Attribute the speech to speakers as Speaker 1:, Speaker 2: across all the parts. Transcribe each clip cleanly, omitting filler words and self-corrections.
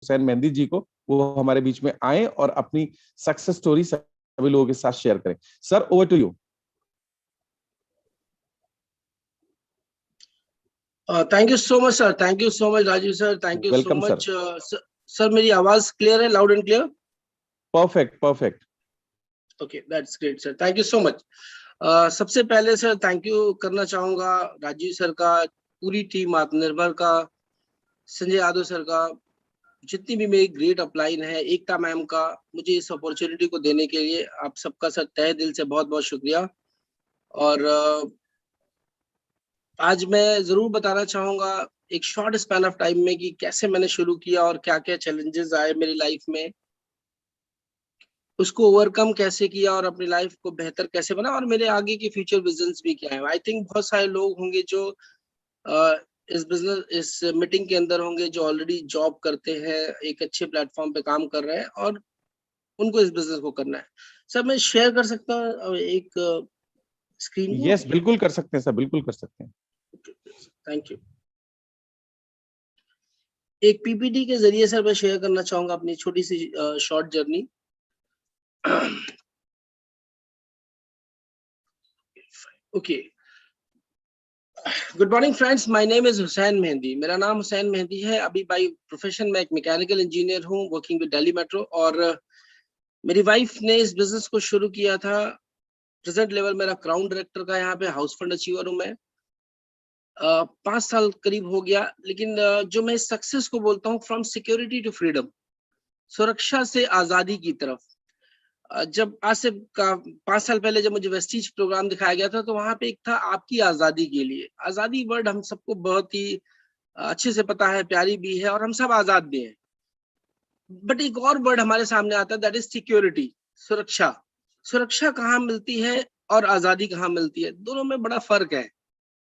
Speaker 1: हुसैन मेहंदी जी को, वो हमारे बीच में आए और अपनी सक्सेस स्टोरी सभी लोगों के साथ शेयर करें। Sir, over to you.
Speaker 2: Thank you so much sir, thank you so much Rajeev sir, thank you so
Speaker 1: welcome
Speaker 2: much.
Speaker 1: Sir.
Speaker 2: Sir मेरी आवाज क्लियर है, loud and clear?
Speaker 1: Perfect perfect.
Speaker 2: Okay, that's great sir, thank you so much. सबसे पहले sir thank you करना चाहूंगा Rajiv sir का, पूरी team आत्मनिर्भर का, संजय यादव सर का, जितनी भी मेरी ग्रेट अपलाइन है, एकता मैम का, मुझे इस अपॉर्चुनिटी को देने के लिए आप सबका सर तहे दिल से बहुत बहुत शुक्रिया। और आज मैं जरूर बताना चाहूंगा एक शॉर्ट स्पैन ऑफ टाइम में कि कैसे मैंने शुरू किया और क्या क्या चैलेंजेस आए मेरी लाइफ में, उसको ओवरकम कैसे किया और अपनी लाइफ को बेहतर कैसे बना, और मेरे आगे के फ्यूचर विजन्स भी क्या है। आई थिंक बहुत सारे लोग होंगे जो इस मीटिंग के अंदर होंगे जो ऑलरेडी जॉब करते हैं, एक अच्छे प्लेटफॉर्म पे काम कर रहे हैं और उनको इस बिजनेस को करना है। सर मैं शेयर कर सकता हूँ एक स्क्रीन को?
Speaker 1: यस, बिल्कुल कर सकते हैं सर, बिल्कुल कर सकते हैं।
Speaker 2: Thank you. एक पीपीटी के जरिए सर मैं शेयर करना चाहूंगा अपनी छोटी सी short journey. Okay, good morning friends, my name is Hussain Mehndi. मेरा नाम हुसैन मेहंदी है। अभी बाय प्रोफेशन मैं एक मैकेनिकल इंजीनियर हूँ, वर्किंग विद दिल्ली मेट्रो। और मेरी वाइफ ने इस बिजनेस को शुरू किया था। प्रेजेंट लेवल मेरा क्राउन डायरेक्टर का यहाँ पे हाउस फंड अचीवर हूँ मैं। 5 साल करीब हो गया। लेकिन जो मैं सक्सेस को बोलता हूँ, फ्रॉम सिक्योरिटी टू फ्रीडम, सुरक्षा से आजादी की तरफ। जब आज से 5 साल पहले जब मुझे वेस्टीज प्रोग्राम दिखाया गया था, तो वहां पे एक था आपकी आजादी के लिए। आजादी वर्ड हम सबको बहुत ही अच्छे से पता है, प्यारी भी है और हम सब आजाद भी हैं। बट एक और वर्ड हमारे सामने आता है, दैट इज सिक्योरिटी, सुरक्षा। सुरक्षा कहाँ मिलती है और आजादी कहाँ मिलती है, दोनों में बड़ा फर्क है।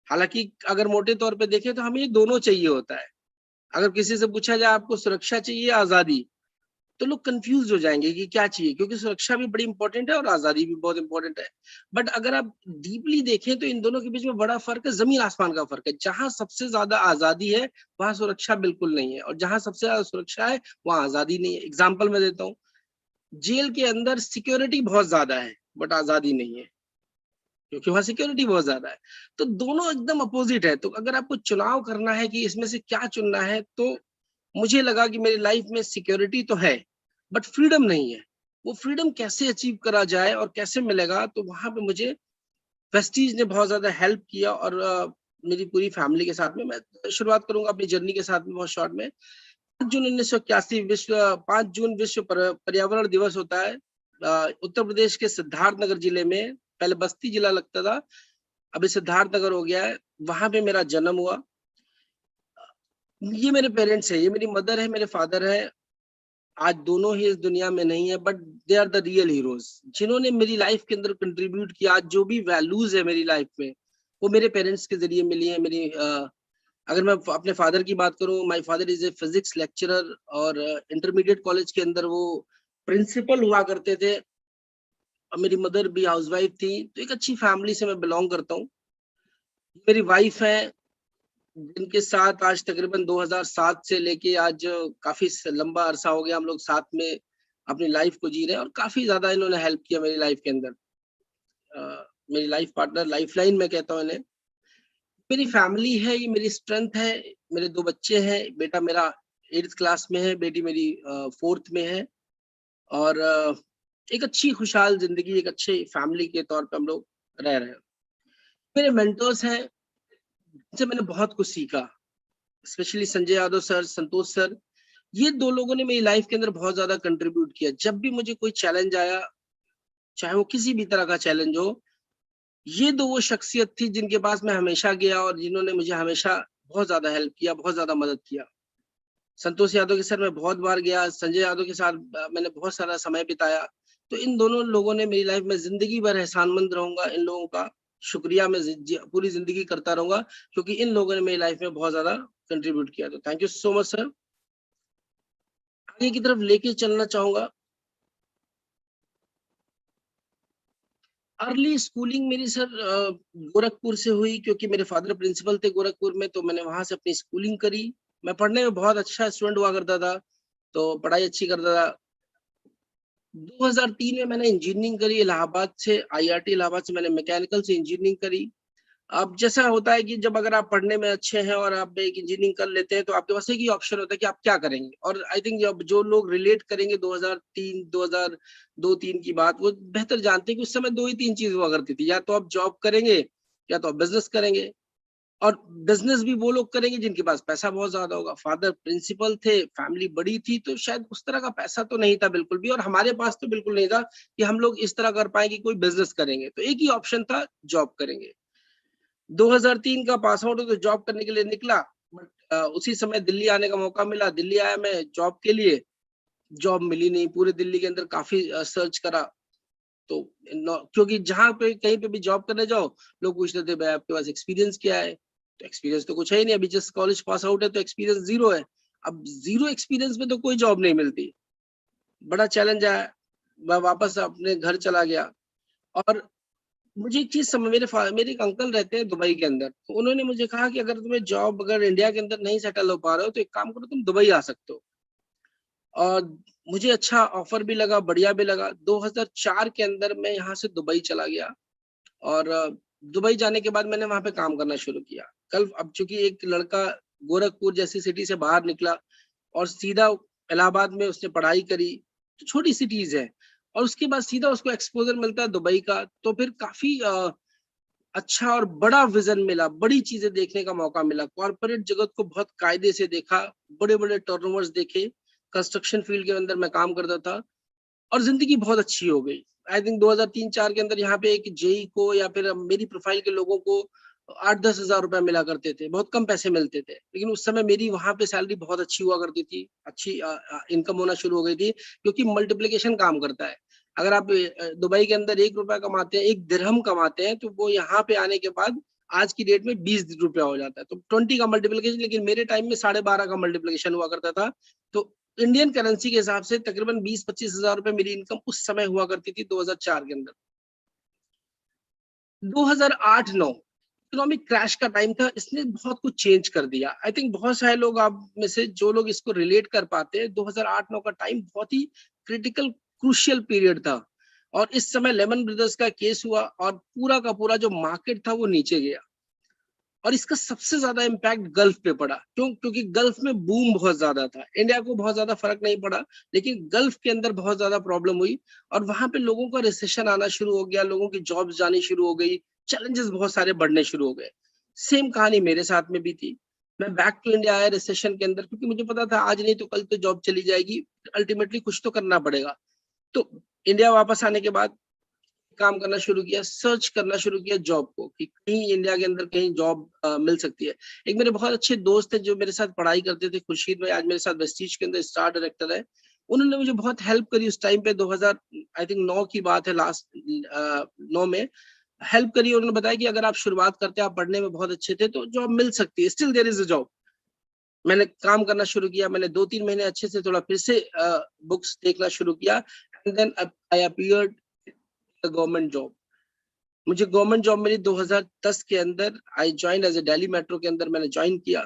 Speaker 2: हालांकि अगर मोटे तौर पे देखें तो हमें ये दोनों चाहिए होता है। अगर किसी से पूछा जाए आपको सुरक्षा चाहिए आजादी, तो लोग कंफ्यूज हो जाएंगे कि क्या चाहिए, क्योंकि सुरक्षा भी बड़ी इंपॉर्टेंट है और आजादी भी बहुत इंपॉर्टेंट है। बट अगर आप डीपली देखें तो इन दोनों के बीच में बड़ा फर्क है, जमीन आसमान का फर्क है। जहां सबसे ज्यादा आजादी है वहां सुरक्षा बिल्कुल नहीं है, और जहां सबसे ज्यादा सुरक्षा है वहां आजादी नहीं है। एग्जाम्पल मैं देता हूँ, जेल के अंदर सिक्योरिटी बहुत ज्यादा है बट आजादी नहीं है, क्योंकि वहां सिक्योरिटी बहुत ज्यादा है। तो दोनों एकदम अपोजिट है। तो अगर आपको चुनाव करना है कि इसमें से क्या चुनना है, तो मुझे लगा कि मेरी लाइफ में सिक्योरिटी तो है बट फ्रीडम नहीं है। वो फ्रीडम कैसे अचीव करा जाए और कैसे मिलेगा, तो वहां पे मुझे वेस्टीज ने बहुत ज्यादा हेल्प किया। और मेरी पूरी फैमिली के साथ में मैं शुरुआत करूंगा अपनी जर्नी के साथ में बहुत शॉर्ट में। 5 जून विश्व पर्यावरण दिवस होता है। उत्तर प्रदेश के सिद्धार्थनगर जिले में, पहले बस्ती जिला लगता था, अभी सिद्धार्थनगर हो गया है, वहां पे मेरा जन्म हुआ। ये मेरे पेरेंट्स है, ये मेरी मदर है, मेरे फादर है। आज दोनों ही इस दुनिया में नहीं है, but they are the real heroes, जिन्होंने मेरी लाइफ के अंदर कंट्रीब्यूट किया। आज जो भी वैल्यूज है मेरी लाइफ में, वो मेरे पेरेंट्स के जरिए मिली है। अगर मैं अपने फादर की बात करूं, my father is a physics lecturer, और इंटरमीडिएट कॉलेज के अंदर वो प्रिंसिपल हुआ करते थे। और मेरी मदर भी हाउसवाइफ थी। तो एक अच्छी फैमिली से मैं बिलोंग करता हूँ। मेरी वाइफ है, जिनके साथ आज तकरीबन 2007 से लेके आज काफी लंबा अरसा हो गया हम लोग साथ में अपनी लाइफ को जी रहे हैं, और काफी ज्यादा इन्होंने हेल्प किया मेरी लाइफ के अंदर। मेरी लाइफ पार्टनर, लाइफ लाइन मैं कहता हूँ इन्हें। मेरी फैमिली है, ये मेरी स्ट्रेंथ है। मेरे 2 बच्चे हैं, बेटा मेरा 8th क्लास में है, बेटी मेरी 4th में है। और एक अच्छी खुशहाल जिंदगी, एक अच्छे फैमिली के तौर पे हम लोग रह रहे हैं। मेरे मेंटर्स हैं, जिनसे मैंने बहुत कुछ सीखा, स्पेशली संजय यादव सर, संतोष सर। ये 2 लोगों ने मेरी लाइफ के अंदर बहुत ज्यादा कंट्रीब्यूट किया। जब भी मुझे कोई चैलेंज आया, चाहे वो किसी भी तरह का चैलेंज हो, ये 2 वो शख्सियत थी जिनके पास मैं हमेशा गया और जिन्होंने मुझे हमेशा बहुत ज्यादा हेल्प किया, बहुत ज्यादा मदद किया। संतोष यादव के सर मैं बहुत बार गया, संजय यादव के साथ मैंने बहुत सारा समय बिताया। तो इन दोनों लोगों ने मेरी लाइफ में जिंदगी भर एहसानमंद रहूंगा। इन लोगों का शुक्रिया मैं पूरी जिंदगी करता रहूंगा, क्योंकि इन लोगों ने मेरी लाइफ में बहुत ज्यादा कंट्रीब्यूट किया। तो thank you so much sir. आगे की तरफ लेके चलना चाहूंगा। अर्ली स्कूलिंग मेरी सर गोरखपुर से हुई, क्योंकि मेरे फादर प्रिंसिपल थे गोरखपुर में, तो मैंने वहां से अपनी स्कूलिंग करी। मैं पढ़ने में बहुत अच्छा स्टूडेंट हुआ करता था। तो पढ़ाई अच्छी करता था। 2003 में मैंने इंजीनियरिंग करी इलाहाबाद से, आईआईटी इलाहाबाद से मैंने मैकेनिकल से इंजीनियरिंग करी। अब जैसा होता है कि जब अगर आप पढ़ने में अच्छे हैं और आप एक इंजीनियरिंग कर लेते हैं, तो आपके पास एक ही ऑप्शन होता है कि आप क्या करेंगे। और आई थिंक जब जो लोग रिलेट करेंगे 2003, 2002-3 की बात, वो बेहतर जानते हैं कि उस समय 2 ही 3 चीज़ हुआ करती थी, या तो आप जॉब करेंगे, या तो आप बिज़नेस करेंगे। और बिज़नेस भी वो लोग करेंगे जिनके पास पैसा बहुत ज़्यादा होगा। फादर प्रिंसिपल थे, फैमिली बड़ी थी, तो शायद उस तरह का पैसा तो नहीं था बिल्कुल भी, और हमारे पास तो बिल्कुल नहीं था कि हम लोग इस तरह कर पाएँ कि कोई बिज़नेस करेंगे। तो एक ही ऑप्शन था, जॉब करेंगे। 2003 का पास आउट तो जॉब करने के लिए निकला, बट उसी समय दिल्ली आने का मौका मिला। दिल्ली आया मैं जॉब के लिए, जॉब मिली नहीं। पूरे दिल्ली के अंदर काफ़ी सर्च करा, तो क्योंकि जहाँ पे कहीं पे भी जॉब करने जाओ, लोग पूछते थे, भाई आपके पास एक्सपीरियंस क्या है? तो एक्सपीरियंस तो कुछ है ही नहीं, अभी जस्ट कॉलेज पास आउट है, तो एक्सपीरियंस जीरो है। अब जीरो एक्सपीरियंस में तो कोई जॉब नहीं मिलती। बड़ा चैलेंज आया। मैं वापस अपने घर चला गया, और मुझे एक चीज समझ, मेरे एक अंकल रहते हैं दुबई के अंदर, तो उन्होंने मुझे कहा कि अगर तुम्हें जॉब अगर इंडिया के अंदर नहीं सेटल हो पा रहे हो, तो एक काम करो, तुम दुबई आ सकते हो। और मुझे अच्छा ऑफर भी लगा, बढ़िया भी लगा। 2004 के अंदर मैं यहाँ से दुबई चला गया, और दुबई जाने के बाद मैंने वहाँ पे काम करना शुरू किया। कल अब चूँकि एक लड़का गोरखपुर जैसी सिटी से बाहर निकला और सीधा इलाहाबाद में उसने पढ़ाई करी, तो छोटी सिटीज़ है, और उसके बाद सीधा उसको एक्सपोज़र मिलता है दुबई का, तो फिर काफ़ी अच्छा और बड़ा विज़न मिला, बड़ी चीज़ें देखने का मौका मिला। कॉर्पोरेट जगत को बहुत कायदे से देखा, बड़े-बड़े टर्नओवर्स देखे, कंस्ट्रक्शन फ़ील्ड के अंदर मैं काम करता था, और ज़िंदगी बहुत अच्छी हो गई। आई थिंक 2003-4 के अंदर यहाँ पे एक जेईई को, या फिर मेरी प्रोफ़ाइल के लोगों को 8-10 हज़ार रुपए मिला करते थे, बहुत कम पैसे मिलते थे। लेकिन उस समय मेरी वहाँ पे सैलरी बहुत अच्छी हुआ करती थी, अच्छी इनकम होना शुरू हो गई थी, क्योंकि मल्टीप्लिकेशन काम करता है। अगर आप दुबई के अंदर ₹1 कमाते हैं, 1 दिरहम कमाते हैं, तो वो यहाँ पे आने के बाद आज की डेट में ₹20 हो जाता है। तो 20 का मल्टीप्लिकेशन, लेकिन मेरे टाइम में 12.5 का मल्टीप्लिकेशन हुआ करता था। तो इंडियन करेंसी के हिसाब से तकरीबन 20-25 हज़ार रुपए मेरी इनकम उस समय हुआ करती थी 2004 के अंदर। 2008-9 इकोनॉमिक क्रैश का टाइम था, इसने बहुत कुछ चेंज कर दिया। आई थिंक बहुत सारे लोग आप में से जो लोग इसको रिलेट कर पाते हैं, 2008-9 का टाइम बहुत ही क्रिटिकल क्रूशियल पीरियड था, और इस समय लेमन ब्रदर्स का केस हुआ, और पूरा का पूरा जो मार्केट था वो नीचे गया। और इसका सबसे ज्यादा इम्पैक्ट गल्फ पे पड़ा। क्यों? क्योंकि गल्फ में बूम बहुत ज्यादा था। इंडिया को बहुत ज्यादा फर्क नहीं पड़ा, लेकिन गल्फ के अंदर बहुत ज्यादा प्रॉब्लम हुई, और वहां पे लोगों का रिसेशन आना शुरू हो गया, लोगों की जॉब्स जानी शुरू हो गई, चैलेंजेस बहुत सारे बढ़ने शुरू हो गए। सेम कहानी मेरे साथ में भी थी। मैं बैक टू इंडिया आया रिसेशन के अंदर, क्योंकि मुझे पता था आज नहीं तो कल तो जॉब चली जाएगी, अल्टीमेटली कुछ तो करना पड़ेगा। तो इंडिया वापस आने के बाद काम करना शुरू किया, सर्च करना शुरू किया जॉब को, कि कहीं इंडिया के अंदर कहीं जॉब मिल सकती है। एक मेरे बहुत अच्छे दोस्त हैं जो मेरे साथ पढ़ाई करते थे, खुर्शीद भाई, आज मेरे साथ वेस्टीज के अंदर स्टार डायरेक्टर है। उन्होंने मुझे बहुत हेल्प करी उस टाइम पे, 2000 आई थिंक 9 की बात है, लास्ट 9 में हेल्प करी। उन्होंने बताया कि अगर आप शुरुआत करते हैं, आप पढ़ने में बहुत अच्छे थे, तो जॉब मिल सकती है, still there is a job. मैंने काम करना शुरू किया, मैंने 2-3 महीने अच्छे से थोड़ा फिर से बुक्स देखना शुरू किया, and then I appeared government job. मुझे गवर्नमेंट जॉब मिली 2010 के अंदर। I joined as a Delhi metro के अंदर मैंने जॉइन किया।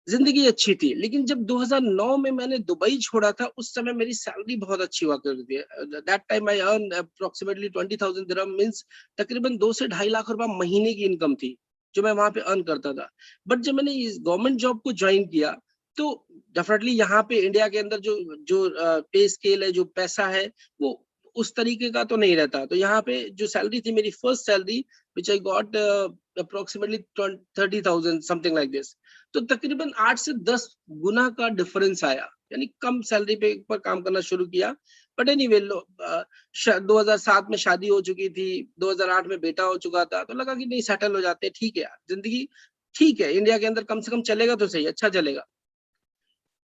Speaker 2: ज़िंदगी अच्छी थी, लेकिन जब 2009 में मैंने दुबई छोड़ा था, उस समय मेरी सैलरी बहुत अच्छी हुआ करती थी। That time I earn approximately 20,000 dirham, means तकरीबन 2 से ढाई लाख रुपए महीने की इनकम थी, जो मैं वहाँ पे अर्न करता था। बट जब मैंने इस गवर्नमेंट जॉब को जॉइन किया, तो डेफिनेटली यहाँ पे इंडिया के अंदर जो जो पे स्केल है, जो पैसा है, वो उस तरीके का तो नहीं रहता। तो यहाँ पे जो सैलरी थी, मेरी first salary which I got approximately 30,000 something like this. तो तकरीबन 8 से 10 गुना का डिफरेंस आया, यानी कम सैलरी पे पर काम करना शुरू किया। बट एनीवे 2007 में शादी हो चुकी थी, 2008 में बेटा हो चुका था, तो लगा कि नहीं सेटल हो जाते हैं, ठीक है यार, जिंदगी ठीक है, इंडिया के अंदर कम से कम चलेगा तो सही, अच्छा चलेगा।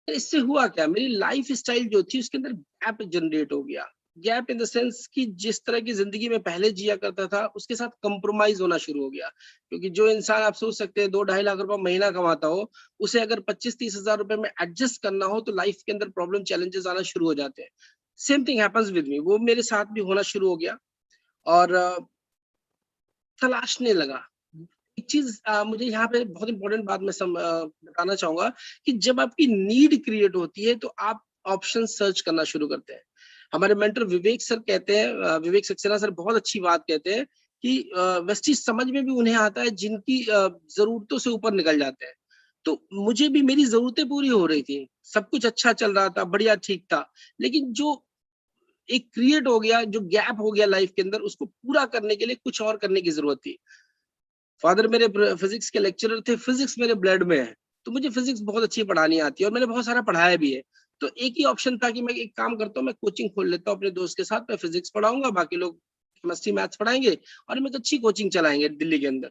Speaker 2: इससे हुआ क्या, मेरी लाइफ स्टाइल जो थी उसके अंदर गैप जनरेट हो गया। गैप इन द सेंस कि जिस तरह की जिंदगी में पहले जिया करता था, उसके साथ कंप्रोमाइज होना शुरू हो गया। क्योंकि जो इंसान आप सोच सकते हैं 2-2.5 लाख रुपए महीना कमाता हो, उसे अगर 25-30 हजार रुपए में एडजस्ट करना हो, तो लाइफ के अंदर प्रॉब्लम चैलेंजेस आना शुरू हो जाते हैं। Same thing happens with me, वो मेरे साथ भी होना शुरू हो गया, और तलाशने लगा। एक चीज़ मुझे यहाँ पे बहुत इम्पोर्टेंट बात मैं बताना चाहूँगा, कि जब आपकी नीड क्रिएट होती है, तो आप ऑप्शन सर्च करना शुरू करते हैं। हमारे मेंटर विवेक सर कहते हैं, विवेक सक्सेना सर बहुत अच्छी बात कहते हैं कि वेस्टीज समझ में भी उन्हें आता है जिनकी जरूरतों से ऊपर निकल जाते हैं। तो मुझे भी मेरी जरूरतें पूरी हो रही थी, सब कुछ अच्छा चल रहा था, बढ़िया ठीक था, लेकिन जो एक क्रिएट हो गया, जो गैप हो गया लाइफ के अंदर, उसको पूरा करने के लिए कुछ और करने की जरूरत थी। फादर मेरे फिजिक्स के लेक्चरर थे, फिजिक्स मेरे ब्लड में है, तो मुझे फिजिक्स बहुत अच्छी पढ़ानी आती है और मैंने बहुत सारा पढ़ाया भी है। तो एक ही ऑप्शन था कि मैं एक काम करता हूँ, मैं कोचिंग खोल लेता हूँ अपने दोस्त के साथ, मैं फिजिक्स पढ़ाऊंगा, बाकी लोग केमिस्ट्री मैथ्स पढ़ाएंगे और हम एक अच्छी कोचिंग चलाएंगे दिल्ली के अंदर।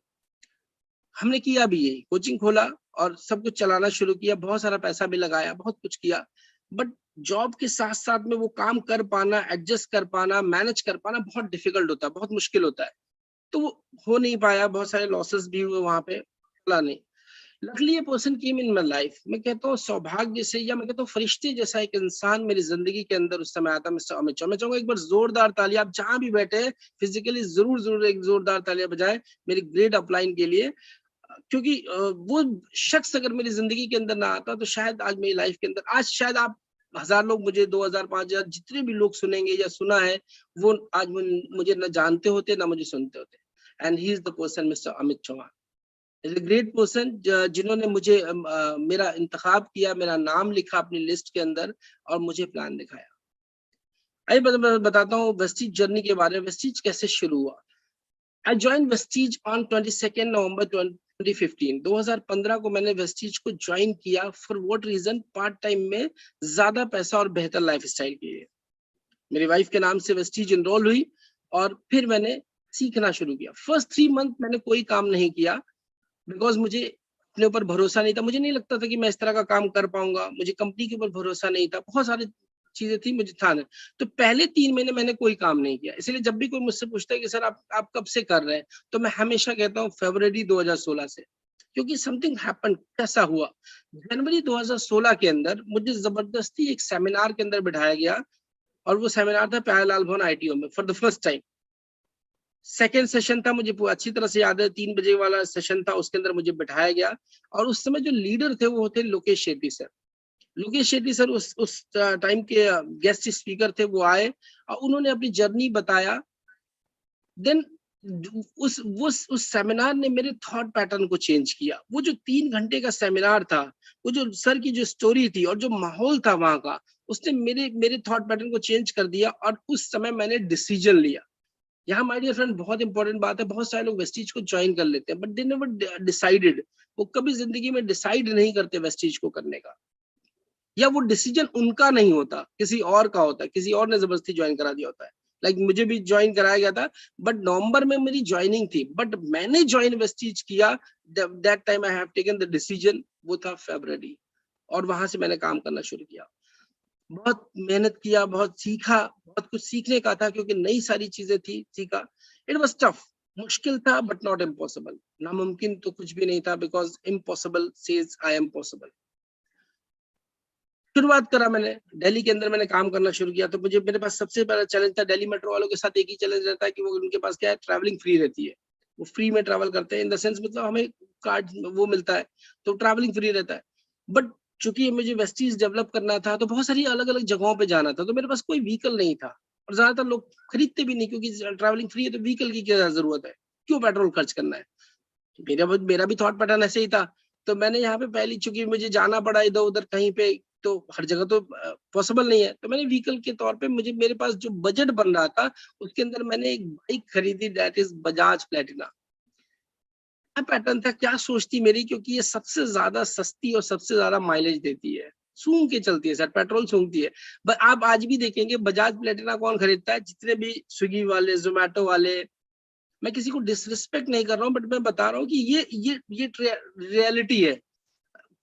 Speaker 2: हमने किया भी यही, कोचिंग खोला और सब कुछ चलाना शुरू किया, बहुत सारा पैसा भी लगाया, बहुत कुछ किया। बट जॉब के साथ साथ में वो काम कर पाना, एडजस्ट कर पाना, मैनेज कर पाना बहुत डिफिकल्ट होता है, बहुत मुश्किल होता है। तो वो हो नहीं पाया, बहुत सारे लॉसेस भी हुए वहां पे, चला नहीं। लकली ये person came in my life, मैं कहता हूँ सौभाग्य से, या मैं कहता हूँ फरिश्ते जैसा एक इंसान मेरी जिंदगी के अंदर उस समय आता, मिस्टर अमित चौहान। मैं चाहूंगा एक बार जोरदार तालियां, आप जहां भी बैठे हैं फिजिकली जरूर जरूर एक जोरदार तालियां बजाएं मेरी ग्रेट अपलाइन के लिए। क्योंकि वो शख्स अगर मेरी जिंदगी के अंदर ना आता तो शायद आज मेरी लाइफ के अंदर, आज शायद आप 1000 लोग मुझे, 2000 5000 जितने भी लोग सुनेंगे या सुना है, वो आज मुझे ना जानते होते ना मुझे सुनते होते। And he is the person mister Amit Chauhan, is a great person, जिन्होंने मुझे मेरा इंतखाब किया, मेरा नाम लिखा अपनी लिस्ट के अंदर और मुझे प्लान दिखाया। आइए मैं बताता हूँ वेस्टीज जर्नी के बारे में, वेस्टीज कैसे शुरू हुआ। I joined Vestige on 22nd November 2015। 2015 को मैंने वेस्टीज को ज्वाइन किया। For what reason? Part time में ज्यादा पैसा और बेहतर लाइफस्टाइल के लिए। मेरी वाइफ के नाम से वेस्टीज इनरोल हुई और फिर मैंने सीखना शुरू किया। फर्स्ट 3 मंथ मैंने कोई काम नहीं किया, बिकॉज मुझे अपने ऊपर भरोसा नहीं था। मुझे नहीं लगता था कि मैं इस तरह का काम कर पाऊंगा, मुझे कंपनी के ऊपर भरोसा नहीं था, बहुत सारी चीजें थी, मुझे था नहीं। तो पहले 3 महीने मैंने कोई काम नहीं किया। इसलिए जब भी कोई मुझसे पूछता है कि सर आप कब से कर रहे हैं, तो मैं हमेशा कहता हूँ फरवरी 2016 से। क्योंकि समथिंग हैपन, कैसा हुआ, जनवरी 2016 के अंदर मुझे जबरदस्ती एक सेमिनार के अंदर बिठाया गया और वो सेमिनार था प्यारेलाल भवन ITO में, for the first time. Second session था, मुझे अच्छी तरह से याद है, 3 बजे वाला सेशन था, उसके अंदर मुझे बिठाया गया और उस समय जो लीडर थे वो थे लोकेश शेट्टी सर। लोकेश शेट्टी सर उस टाइम के गेस्ट स्पीकर थे, वो आए और उन्होंने अपनी जर्नी बताया। देन उस सेमिनार ने मेरे थॉट पैटर्न को चेंज किया। वो जो 3 घंटे का सेमिनार था, वो जो सर की जो स्टोरी थी और जो माहौल था वहां का, उसने मेरे थॉट पैटर्न को चेंज कर दिया और उस समय मैंने डिसीजन लिया। यहाँ माय डियर फ्रेंड बहुत इंपॉर्टेंट बात है, बहुत सारे लोग वेस्टीज को ज्वाइन कर लेते हैं बट दे नेवर डिसाइडेड। वो कभी जिंदगी में डिसाइड नहीं करते वेस्टीज को करने का, या वो डिसीजन उनका नहीं होता, किसी और का होता है, किसी और ने जबरदस्ती ज्वाइन करा दिया होता है। लाइक मुझे भी ज्वाइन कराया गया था, बट नवंबर में मेरी ज्वाइनिंग थी, बट मैंने ज्वाइन वेस्टीज किया, that time I have taken the decision, वो था फरवरी। और वहां से मैंने काम करना शुरू किया, बहुत मेहनत किया, बहुत सीखा, बहुत कुछ सीखने का था क्योंकि नई सारी चीजें थी, सीखा। इट वाज टफ, मुश्किल था बट नॉट इम्पॉसिबल। नामुमकिन तो कुछ भी नहीं था, because impossible says I am possible. शुरुआत करा मैंने दिल्ली के अंदर, मैंने काम करना शुरू किया। तो मुझे, मेरे पास सबसे बड़ा चैलेंज था, दिल्ली मेट्रो वालों के साथ एक ही चैलेंज रहता है कि वो, उनके पास क्या है, ट्रैवलिंग फ्री रहती है। वो फ्री में ट्रैवल करते हैं, इन द सेंस मतलब हमें कार्ड वो मिलता है, तो ट्रैवलिंग फ्री रहता है। बट चूंकि मुझे वेस्टीज डेवलप करना था तो बहुत सारी अलग अलग जगहों पे जाना था, तो मेरे पास कोई व्हीकल नहीं था और ज्यादातर लोग खरीदते भी नहीं, क्योंकि ट्रैवलिंग फ्री है तो व्हीकल की क्या जरूरत है, क्यों पेट्रोल खर्च करना है। मेरा भी थॉट पैटर्न ऐसे ही था। तो मैंने यहाँ पे पहली, चूंकि मुझे जाना पड़ा इधर उधर कहीं पे, तो हर जगह तो पॉसिबल नहीं है, तो मैंने व्हीकल के तौर पे, मुझे मेरे पास जो बजट बन रहा था उसके अंदर मैंने एक बाइक खरीदी, दैट इज बजाज प्लेटिना। क्या पैटर्न था, क्या सोच थी मेरी, क्योंकि ये सबसे ज्यादा सस्ती और सबसे ज्यादा माइलेज देती है, सूंघ के चलती है सर, पेट्रोल सूंघती है। आप आज भी देखेंगे बजाज प्लेटिना कौन खरीदता है, जितने भी स्विगी वाले, जोमेटो वाले। मैं किसी को डिसरिस्पेक्ट नहीं कर रहा हूँ, बट मैं बता रहा हूँ कि ये रियलिटी है।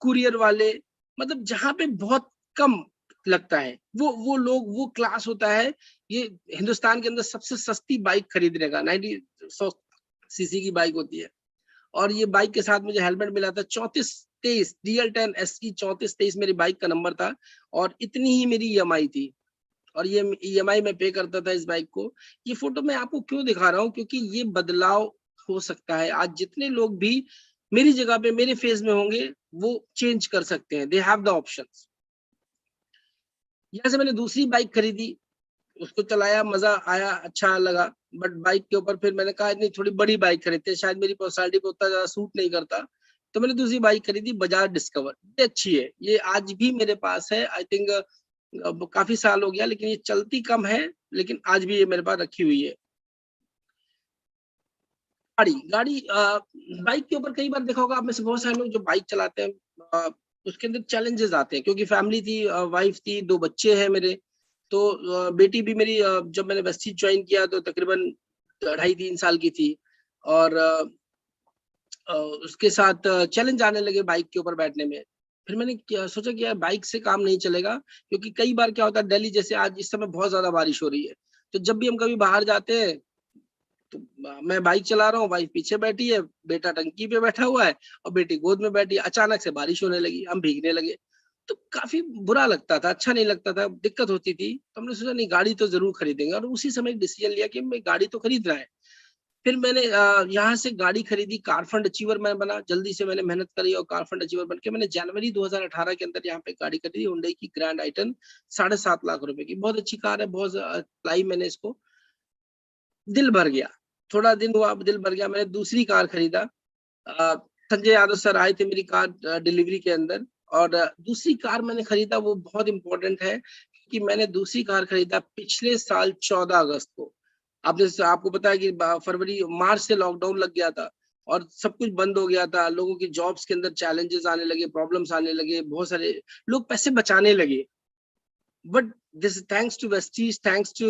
Speaker 2: कुरियर वाले, मतलब जहाँ पे बहुत कम लगता है, वो लोग, वो क्लास होता है। ये हिंदुस्तान के अंदर सबसे सस्ती बाइक खरीदने का 90 100 सीसी की बाइक होती है। और ये बाइक के साथ मुझे हेलमेट मिला था 3423 DL10 SE 3423 मेरी बाइक का नंबर था और इतनी ही मेरी EMI थी। और ये EMI में पे करता था इस बाइक को। ये फोटो मैं आपको क्यों दिखा रहा हूँ, क्योंकि ये बदलाव हो सकता है। आज जितने लोग भी मेरी जगह पे, मेरे फेज में होंगे, वो चेंज कर सकते हैं, दे हैव द ऑप्शंस। यहाँ से मैंने दूसरी बाइक खरीदी, उसको चलाया, मजा आया, अच्छा लगा। बट बाइक के ऊपर फिर मैंने कहा नहीं, थोड़ी बड़ी बाइक खरीदते हैं, शायद मेरी पर्सनालिटी पे उतना ज्यादा सूट नहीं करता। तो मैंने दूसरी बाइक खरीदी, बजाज डिस्कवर। ये अच्छी है, ये आज भी मेरे पास है। आई थिंक अब काफी साल हो गया, लेकिन ये चलती कम है, लेकिन आज भी ये मेरे पास रखी हुई है। गाड़ी गाड़ी बाइक के ऊपर कई बार देखा होगा आप में से बहुत सारे लोग जो बाइक चलाते हैं, उसके अंदर चैलेंजेस आते हैं, क्योंकि फैमिली थी, वाइफ थी, 2 बच्चे हैं मेरे। तो बेटी भी मेरी, जब मैंने वेस्टीज ज्वाइन किया तो तकरीबन 2.5-3 साल की थी। और उसके साथ चैलेंज आने लगे बाइक के ऊपर बैठने में। फिर मैंने सोचा कि यार बाइक से काम नहीं चलेगा, क्योंकि कई बार क्या होता है, दिल्ली जैसे आज इस समय बहुत ज्यादा बारिश हो रही है, तो जब भी हम कभी बाहर जाते हैं तो मैं बाइक चला रहा हूँ, वाइफ पीछे बैठी है, बेटा टंकी पे बैठा हुआ है और बेटी गोद में बैठी है। अचानक से बारिश होने लगी, हम भीगने लगे, तो काफी बुरा लगता था, अच्छा नहीं लगता था, दिक्कत होती थी। तो हमने सोचा नहीं, गाड़ी तो जरूर खरीदेंगे, और उसी समय डिसीजन लिया कि मैं गाड़ी तो खरीदना है। फिर मैंने यहाँ से गाड़ी खरीदी, कार फंड अचीवर मैं बना, जल्दी से मैंने मेहनत करी और कार फंड अचीवर बन के मैंने जनवरी 2018 के अंदर यहाँ पे गाड़ी खरीदी, हुंडई की ग्रैंड आइटन, 7.5 लाख रुपए की। बहुत अच्छी कार है, बहुत लाई मैंने इसको, दिल भर गया। थोड़ा दिन हुआ, अब दिल भर गया, मैंने दूसरी कार खरीदा। अ, संजय यादव सर आए थे मेरी कार डिलीवरी के अंदर, और दूसरी कार मैंने खरीदा, वो बहुत इंपॉर्टेंट है, कि मैंने दूसरी कार खरीदा पिछले साल 14 अगस्त को। आपको पता है कि फरवरी मार्च से लॉकडाउन लग गया था और सब कुछ बंद हो गया था, लोगों की जॉब्स के अंदर चैलेंजेस आने लगे, प्रॉब्लम्स आने लगे, बहुत सारे लोग पैसे बचाने लगे। But this thanks to Vestige, thanks to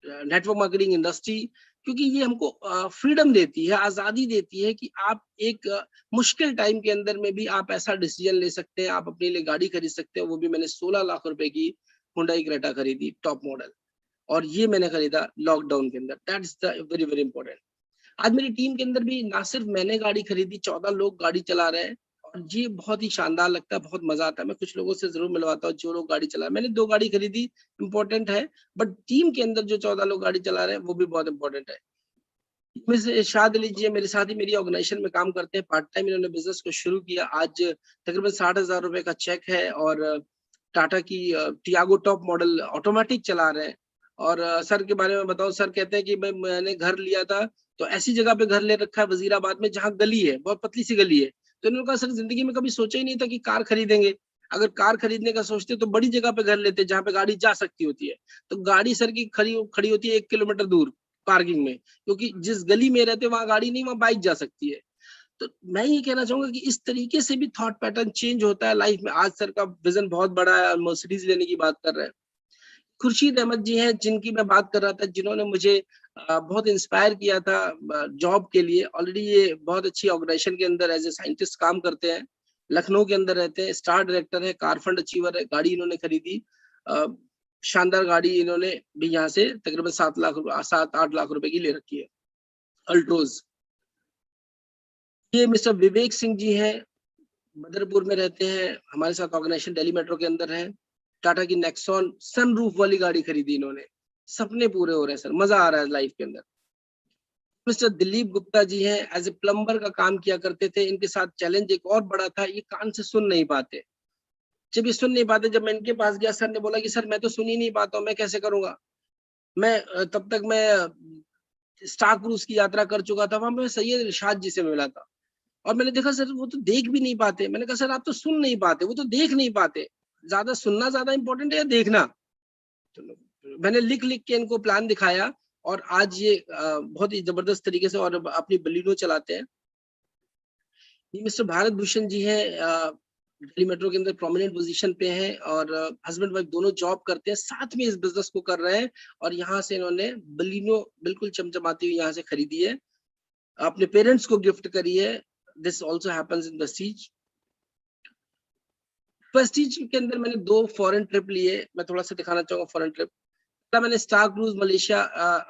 Speaker 2: network marketing industry, क्योंकि ये हमको फ्रीडम देती है, आजादी देती है कि आप एक मुश्किल टाइम के अंदर में भी आप ऐसा डिसीजन ले सकते हैं, आप अपने लिए गाड़ी खरीद सकते हैं। वो भी मैंने 16 लाख रुपए की हुंडई क्रेटा खरीदी, टॉप मॉडल, और ये मैंने खरीदा लॉकडाउन के अंदर। That is the very very important. आज मेरी टीम के अंदर भी ना सिर्फ मैंने गाड़ी खरीदी, 14 लोग गाड़ी चला रहे हैं, और ये बहुत ही शानदार लगता है, बहुत मजा आता है। मैं कुछ लोगों से जरूर मिलवाता हूँ जो लोग गाड़ी चला, मैंने 2 गाड़ी खरीदी, इंपॉर्टेंट है, बट टीम के अंदर जो 14 लोग गाड़ी चला रहे हैं वो भी बहुत इंपॉर्टेंट है। इनमें से इरशाद अली जी है, मेरे साथ ही मेरी ऑर्गेनाइजेशन में काम करते हैं, पार्ट टाइम इन्होंने बिजनेस को शुरू किया। आज तकरीबन 60,000 रुपए का चेक है, और टाटा की टियागो टॉप मॉडल ऑटोमेटिक चला रहे हैं। और सर के बारे में बताऊं, सर कहते हैं कि मैंने घर लिया था तो ऐसी जगह पे घर ले रखा है वजीराबाद में, जहाँ गली है, बहुत पतली सी गली है। तो इन्होंने कहा सर, जिंदगी में कभी सोचा ही नहीं था कि कार खरीदेंगे। अगर कार खरीदने का सोचते तो बड़ी जगह पे घर लेते, जहाँ पे गाड़ी जा सकती होती है। तो गाड़ी सर की खड़ी खड़ी होती है 1 किलोमीटर दूर पार्किंग में, क्योंकि जिस गली में रहते वहां गाड़ी नहीं, वहां बाइक जा सकती है। तो मैं ये कहना चाहूंगा कि इस तरीके से भी थॉट पैटर्न चेंज होता है लाइफ में। आज सर का विजन बहुत बड़ा है, मर्सिडीज लेने की बात कर रहे हैं। खुर्शीद अहमद जी हैं, जिनकी मैं बात कर रहा था, जिन्होंने मुझे बहुत इंस्पायर किया था जॉब के लिए। ऑलरेडी ये बहुत अच्छी ऑर्गेनाइजेशन के अंदर एज ए साइंटिस्ट काम करते हैं, लखनऊ के अंदर रहते हैं, स्टार डायरेक्टर है, कार फंड अचीवर है। गाड़ी इन्होंने खरीदी, अ, शानदार गाड़ी इन्होंने भी यहाँ से तकरीबन 7-8 लाख रुपए की ले रखी है, अल्ट्रोज। ये मिस्टर विवेक सिंह जी हैं, बदरपुर में रहते हैं, हमारे साथ ऑर्गेनाइजेशन दिल्ली मेट्रो के अंदर है। टाटा की नेक्सॉन सनरूफ वाली गाड़ी खरीदी इन्होंने, सपने पूरे हो रहे हैं सर, मजा आ रहा है लाइफ के अंदर। मिस्टर दिलीप गुप्ता जी हैं, एज ए प्लम्बर का काम किया करते थे। इनके साथ चैलेंज एक और बड़ा था, ये कान से सुन नहीं पाते। जब ये सुन नहीं पाते, जब मैं इनके पास गया, सर ने बोला कि सर मैं तो सुन ही नहीं पाता हूँ, मैं कैसे करूंगा। मैं तब तक मैं स्टार क्रूज की यात्रा कर चुका था, वहां मैं सैयद इरशाद जी से मिला था, और मैंने देखा सर वो तो देख भी नहीं पाते। मैंने कहा सर आप तो सुन नहीं पाते, वो तो देख नहीं पाते, ज्यादा सुनना ज्यादा इंपॉर्टेंट है या देखना। तो मैंने लिख लिख के इनको प्लान दिखाया, और आज ये बहुत ही जबरदस्त तरीके से और अपनी बलिनो चलाते हैं। ये मिस्टर भारत भूषण जी हैं, दिल्ली मेट्रो के अंदर प्रोमिनेंट पोजीशन पे हैं, और हस्बैंड वाइफ दोनों जॉब करते हैं, साथ में इस बिजनेस को कर रहे हैं। और यहाँ से इन्होंने बलिनो बिल्कुल चमचमाती हुई यहाँ से खरीदी है, अपने पेरेंट्स को गिफ्ट करी है। This also happens in Vestige. Vestige के अंदर मैंने 2 फॉरेन ट्रिप लिए, मैं थोड़ा सा दिखाना चाहूंगा फॉरेन ट्रिप। मैंने star cruise Malaysia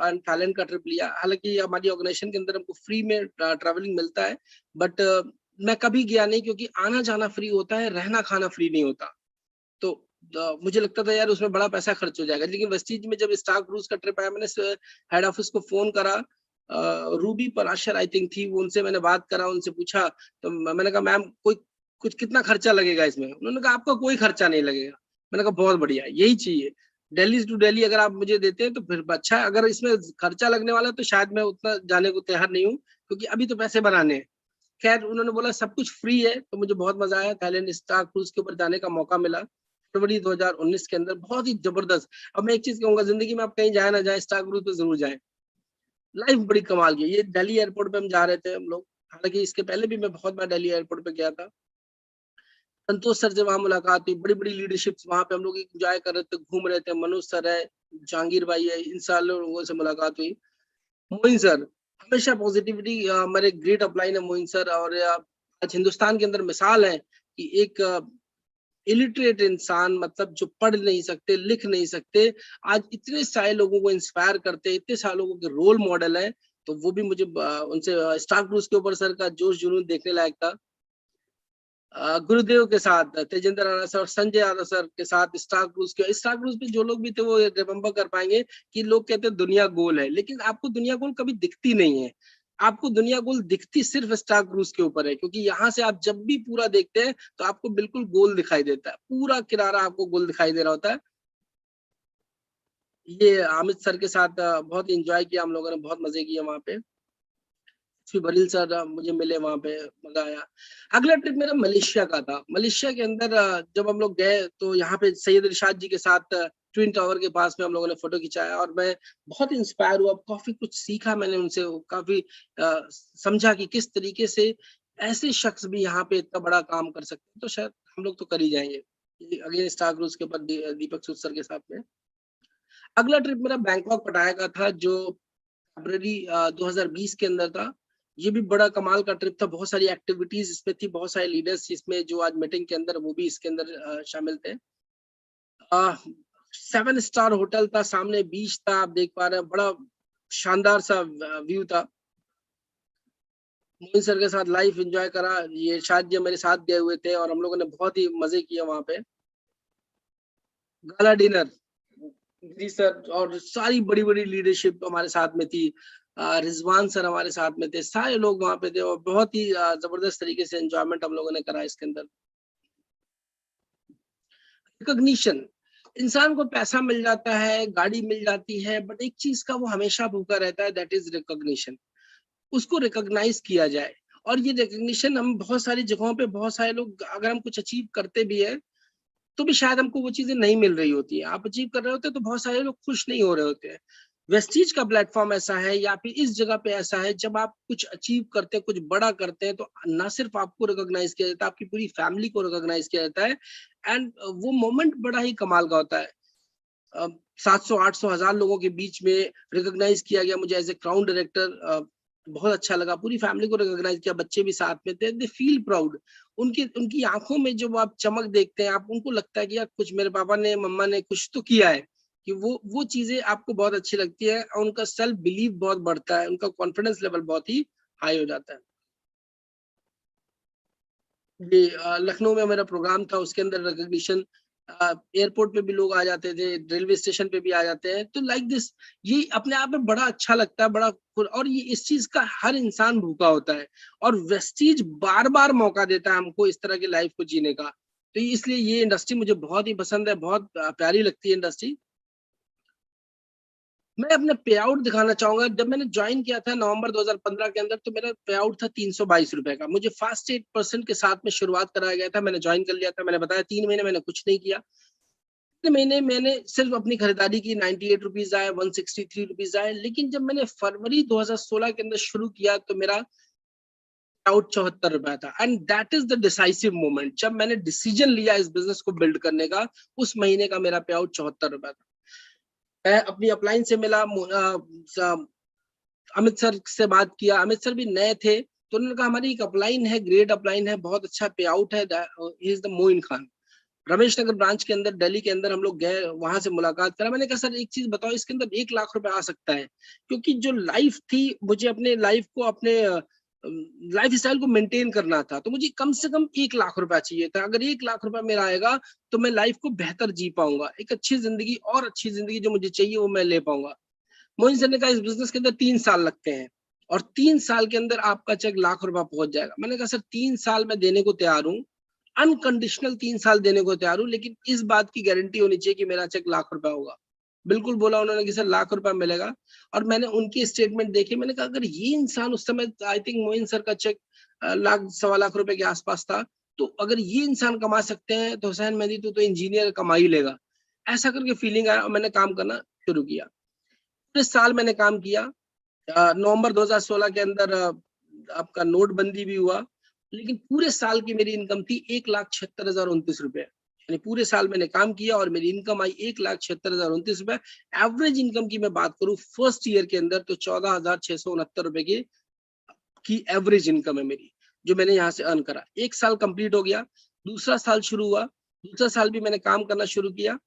Speaker 2: and Thailand का ट्रिप लिया। हालांकि हमारी ऑर्गेनाइजेशन के अंदर हमको फ्री में ट्रैवलिंग मिलता है, बट मैं कभी गया नहीं, क्योंकि आना जाना फ्री होता है, रहना खाना फ्री नहीं होता। तो मुझे लगता था यार उसमें बड़ा पैसा खर्च हो जाएगा। लेकिन वेस्टीज में जब स्टार क्रूज का ट्रिप आया, मैंने हेड ऑफिस को फोन करा, रूबी पराशर आई थिंक थी वो, उनसे मैंने बात करा, उनसे पूछा। तो मैंने कहा मैम कोई कुछ कितना खर्चा लगेगा इसमें। उन्होंने कहा आपका कोई खर्चा नहीं लगेगा। मैंने कहा बहुत बढ़िया, यही चाहिए। दिल्ली टू दिल्ली अगर आप मुझे देते हैं तो फिर अच्छा है, अगर इसमें खर्चा लगने वाला है तो शायद मैं उतना जाने को तैयार नहीं हूँ, क्योंकि अभी तो पैसे बनाने हैं। खैर उन्होंने बोला सब कुछ फ्री है, तो मुझे बहुत मजा आया। थाईलैंड स्टार क्रूज के ऊपर जाने का मौका मिला फरवरी 2019 के अंदर, बहुत ही जबरदस्त। अब मैं एक चीज कहूंगा, जिंदगी में आप कहीं जाए ना जाए, स्टार क्रूज पे जरूर जाए। लाइफ बड़ी कमाल की है। ये दिल्ली एयरपोर्ट पे हम जा रहे थे हम लोग, हालांकि इसके पहले भी मैं बहुत बार दिल्ली एयरपोर्ट पे गया था। संतोष सर से वहां मुलाकात हुई, बड़ी बड़ी लीडरशिप वहां पे हम लोग इंजॉय कर रहे थे, घूम रहे थे। मनोज सर है, जहांगीर भाई है, इन सारे लोगों से मुलाकात हुई। मोइन सर हमेशा पॉजिटिविटी, हमारे ग्रेट अपलाइन है मोइन सर। और आज हिंदुस्तान के अंदर मिसाल है कि एक इलिटरेट इंसान, मतलब जो पढ़ नहीं सकते लिख नहीं सकते, आज इतने सारे लोगों को इंस्पायर करते, इतने सारे लोगों के रोल मॉडल है। तो वो भी मुझे उनसे स्टार क्रूज के ऊपर सर का जोश जुनून देखने लायक था। गुरुदेव के साथ तेजेंद्र राणा सर और संजय यादव सर के साथ स्टार क्रूज पे जो लोग भी थे वो रिमेम्बर कर पाएंगे कि लोग कहते हैं दुनिया गोल है, लेकिन आपको दुनिया गोल कभी दिखती नहीं है। आपको दुनिया गोल दिखती सिर्फ स्टार क्रूज के ऊपर है, क्योंकि यहाँ से आप जब भी पूरा देखते हैं तो आपको बिल्कुल गोल दिखाई देता है, पूरा किनारा आपको गोल दिखाई दे रहा होता है। ये अमित सर के साथ बहुत इंजॉय किया हम लोगों ने, बहुत मजे किए वहां पे। फिर बरील सर मुझे मिले वहां पे, मजा आया। अगला ट्रिप मेरा मलेशिया का था। मलेशिया के अंदर जब हम लोग गए तो यहाँ पे सैयद इरशाद जी के साथ ट्विन टावर के पास में हम लोगों ने फोटो खिंचाया, और मैं बहुत इंस्पायर हुआ, काफी कुछ सीखा मैंने उनसे, काफी समझा कि किस तरीके से ऐसे शख्स भी यहाँ पे इतना बड़ा काम कर सकते हैं, तो शायद हम लोग तो कर ही जाएंगे। अगेन स्टार क्रूज के ऊपर दीपक सूद सर के साथ में। अगला ट्रिप मेरा बैंकॉक पटाया का था, जो फरवरी 2020 के अंदर था। ये भी बड़ा कमाल का ट्रिप था, बहुत सारी एक्टिविटीज इसमें थी, बहुत सारे लीडर्स इसमें जो आज मीटिंग के अंदर वो भी इसके अंदर शामिल थे। 7 स्टार होटल था, सामने बीच था, आप देख पा रहे हैं, बड़ा शानदार सा व्यू था। मोहित सर के साथ लाइफ एंजॉय करा, ये शायद ये मेरे साथ गए हुए थे और हम लोगों ने बहुत ही मजे किए वहां पे। गाला डिनर जी सर, और सारी बड़ी बड़ी लीडरशिप हमारे साथ में थी। रिजवान सर हमारे साथ में थे, सारे लोग वहां पे थे, और बहुत ही जबरदस्त तरीके से एंजॉयमेंट हम लोगों ने करा इसके अंदर। रिकॉग्निशन, इंसान को पैसा मिल जाता है, गाड़ी मिल जाती है, बट एक चीज का वो हमेशा भूखा रहता है, दैट इज रिकॉग्निशन। उसको रिकॉग्नाइज किया जाए। और ये रिकॉग्निशन हम बहुत सारी जगहों पे, बहुत सारे लोग, अगर हम कुछ अचीव करते भी है तो भी शायद हमको वो चीजें नहीं मिल रही होती है। आप अचीव कर रहे होते हैं तो बहुत सारे लोग खुश नहीं हो रहे होते हैं। वेस्टीज का प्लेटफॉर्म ऐसा है, या फिर इस जगह पे ऐसा है, जब आप कुछ अचीव करते हैं, कुछ बड़ा करते हैं, तो ना सिर्फ आपको रिकॉग्नाइज किया जाता है, आपकी पूरी फैमिली को रिकॉग्नाइज किया जाता है। एंड वो मोमेंट बड़ा ही कमाल का होता है। 700 800 1000 लोगों के बीच में रिकॉग्नाइज किया गया मुझे एज ए क्राउन डायरेक्टर, बहुत अच्छा लगा। पूरी फैमिली को रिकॉग्नाइज किया, बच्चे भी साथ में थे, दे फील प्राउड। उनकी उनकी आंखों में जब आप चमक देखते हैं, आप उनको लगता है कि यार कुछ मेरे पापा ने मम्मा ने कुछ तो किया है, कि वो चीजें आपको बहुत अच्छी लगती है, और उनका सेल्फ बिलीव बहुत बढ़ता है, उनका कॉन्फिडेंस लेवल बहुत ही हाई हो जाता है। ये लखनऊ में मेरा प्रोग्राम था, उसके अंदर रिकॉग्निशन, एयरपोर्ट पे भी लोग आ जाते थे, रेलवे स्टेशन पे भी आ जाते हैं, तो लाइक दिस, ये अपने आप में बड़ा अच्छा लगता है, बड़ा। और ये इस चीज का हर इंसान भूखा होता है, और वेस्टीज बार बार मौका देता है हमको इस तरह की लाइफ को जीने का। तो इसलिए ये इंडस्ट्री मुझे बहुत ही पसंद है, बहुत प्यारी लगती है इंडस्ट्री। मैं अपना पे आउट दिखाना चाहूंगा। जब मैंने ज्वाइन किया था नवंबर 2015 के अंदर, तो मेरा पे आउट था 322 रुपए का। मुझे फास्ट 8% के साथ में शुरुआत कराया गया था, मैंने ज्वाइन कर लिया था। मैंने बताया 3 महीने मैंने कुछ नहीं किया। 3 महीने मैंने सिर्फ अपनी खरीदारी की, 98 रुपीज आए, 163 रुपीज आए। लेकिन जब मैंने फरवरी 2016 के अंदर शुरू किया तो मेरा आउट 74 रुपया था। And that is the decisive moment, जब मैंने डिसीजन लिया इस बिजनेस को बिल्ड करने का, उस महीने का मेरा पे आउट 74 रुपया था। मैं अपनी अपलाइन से मिला, अमित सर से बात किया। अमित सर भी नए थे, तो उन्होंने कहा हमारी एक अपलाइन है, ग्रेट अपलाइन है, बहुत अच्छा पे आउट है, is the Moin Khan. Ramesh Nagar branch के अंदर, दिल्ली के अंदर हम लोग गए, वहां से मुलाकात करा। मैंने कहा सर एक चीज बताओ, इसके अंदर 1 लाख रुपए आ सकता है? क्योंकि जो लाइफ थी, मुझे अपने लाइफ को, अपने लाइफ स्टाइल को मेंटेन करना था, तो मुझे कम से कम 1 लाख रुपया चाहिए था। अगर 1 लाख रुपया मेरा आएगा तो मैं लाइफ को बेहतर जी पाऊंगा, एक अच्छी जिंदगी, और अच्छी जिंदगी जो मुझे चाहिए वो मैं ले पाऊंगा। मोइन सर ने कहा इस बिजनेस के अंदर 3 साल लगते हैं, और 3 साल के अंदर आपका चेक 1 लाख रुपया पहुंच जाएगा। मैंने कहा सर 3 साल में देने को तैयार हूँ, अनकंडीशनल 3 साल देने को तैयार हूँ, लेकिन इस बात की गारंटी होनी चाहिए कि मेरा चेक लाख रुपया होगा। बिल्कुल बोला उन्होंने कि सर लाख रुपया मिलेगा, और मैंने उनकी स्टेटमेंट देखी, मैंने कहा अगर ये इंसान उस समय, आई थिंक मोइन सर का चेक लाख सवा लाख रुपए के आसपास था, तो अगर ये इंसान कमा सकते हैं तो हुसैन मेहदी तो इंजीनियर कमा ही लेगा। ऐसा करके फीलिंग आया और मैंने काम करना शुरू किया। पूरे साल मैंने काम किया। नवंबर 2016 के अंदर आपका नोटबंदी भी हुआ, लेकिन पूरे साल की मेरी इनकम थी 1,76,029 रुपए। यानी पूरे साल मैंने काम किया और मेरी इनकम आई 1,76,029 रुपए। एवरेज इनकम की मैं बात करूं फर्स्ट ईयर के अंदर तो 14,669 रुपए की एवरेज इनकम है मेरी, जो मैंने यहाँ से अर्न करा। 1 साल कंप्लीट हो गया, दूसरा साल शुरू हुआ, दूसरा साल भी मैंने काम करना शुरू किया।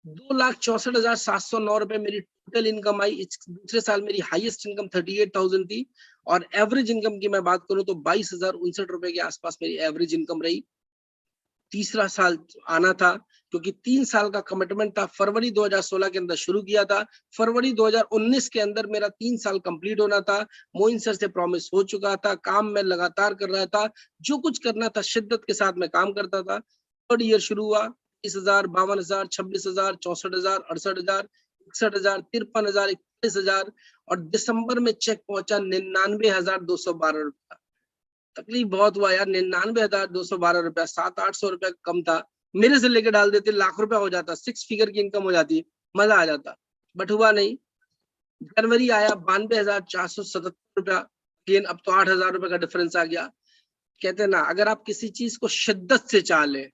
Speaker 2: 2,64,709 रुपए मेरी टोटल इनकम आई। दूसरे साल मेरी हाईएस्ट इनकम 38,000 थी, और एवरेज इनकम की मैं बात करूं तो 22,059 रुपए के आसपास मेरी एवरेज इनकम रही। तीसरा साल आना था, क्योंकि 3 साल का कमिटमेंट था। फरवरी 2016 के अंदर शुरू किया था, फरवरी 2019 के अंदर मेरा 3 साल कंप्लीट होना था। मोइन सर से प्रॉमिस हो चुका था, काम मैं लगातार कर रहा था, जो कुछ करना था शिद्दत के साथ मैं काम करता था। थर्ड ईयर शुरू हुआ, 30,000, 52,000, 26,000, 64,000, 68,000, 61,000, 53,000, 41,000, और दिसंबर में चेक पहुंचा 99,212 रुपया। तकलीफ बहुत हुआ यार, 99,212 रुपया, 700-800 रुपया कम था। मेरे से लेके डाल देते लाख रुपया हो जाता, 6 फिगर की इनकम हो जाती, मजा आ जाता, बट हुआ नहीं। जनवरी आया 92,477 रुपया, लेकिन अब तो 8,000 रुपए का डिफरेंस आ गया। कहते हैं ना, अगर आप किसी चीज को शिद्दत से चाह ले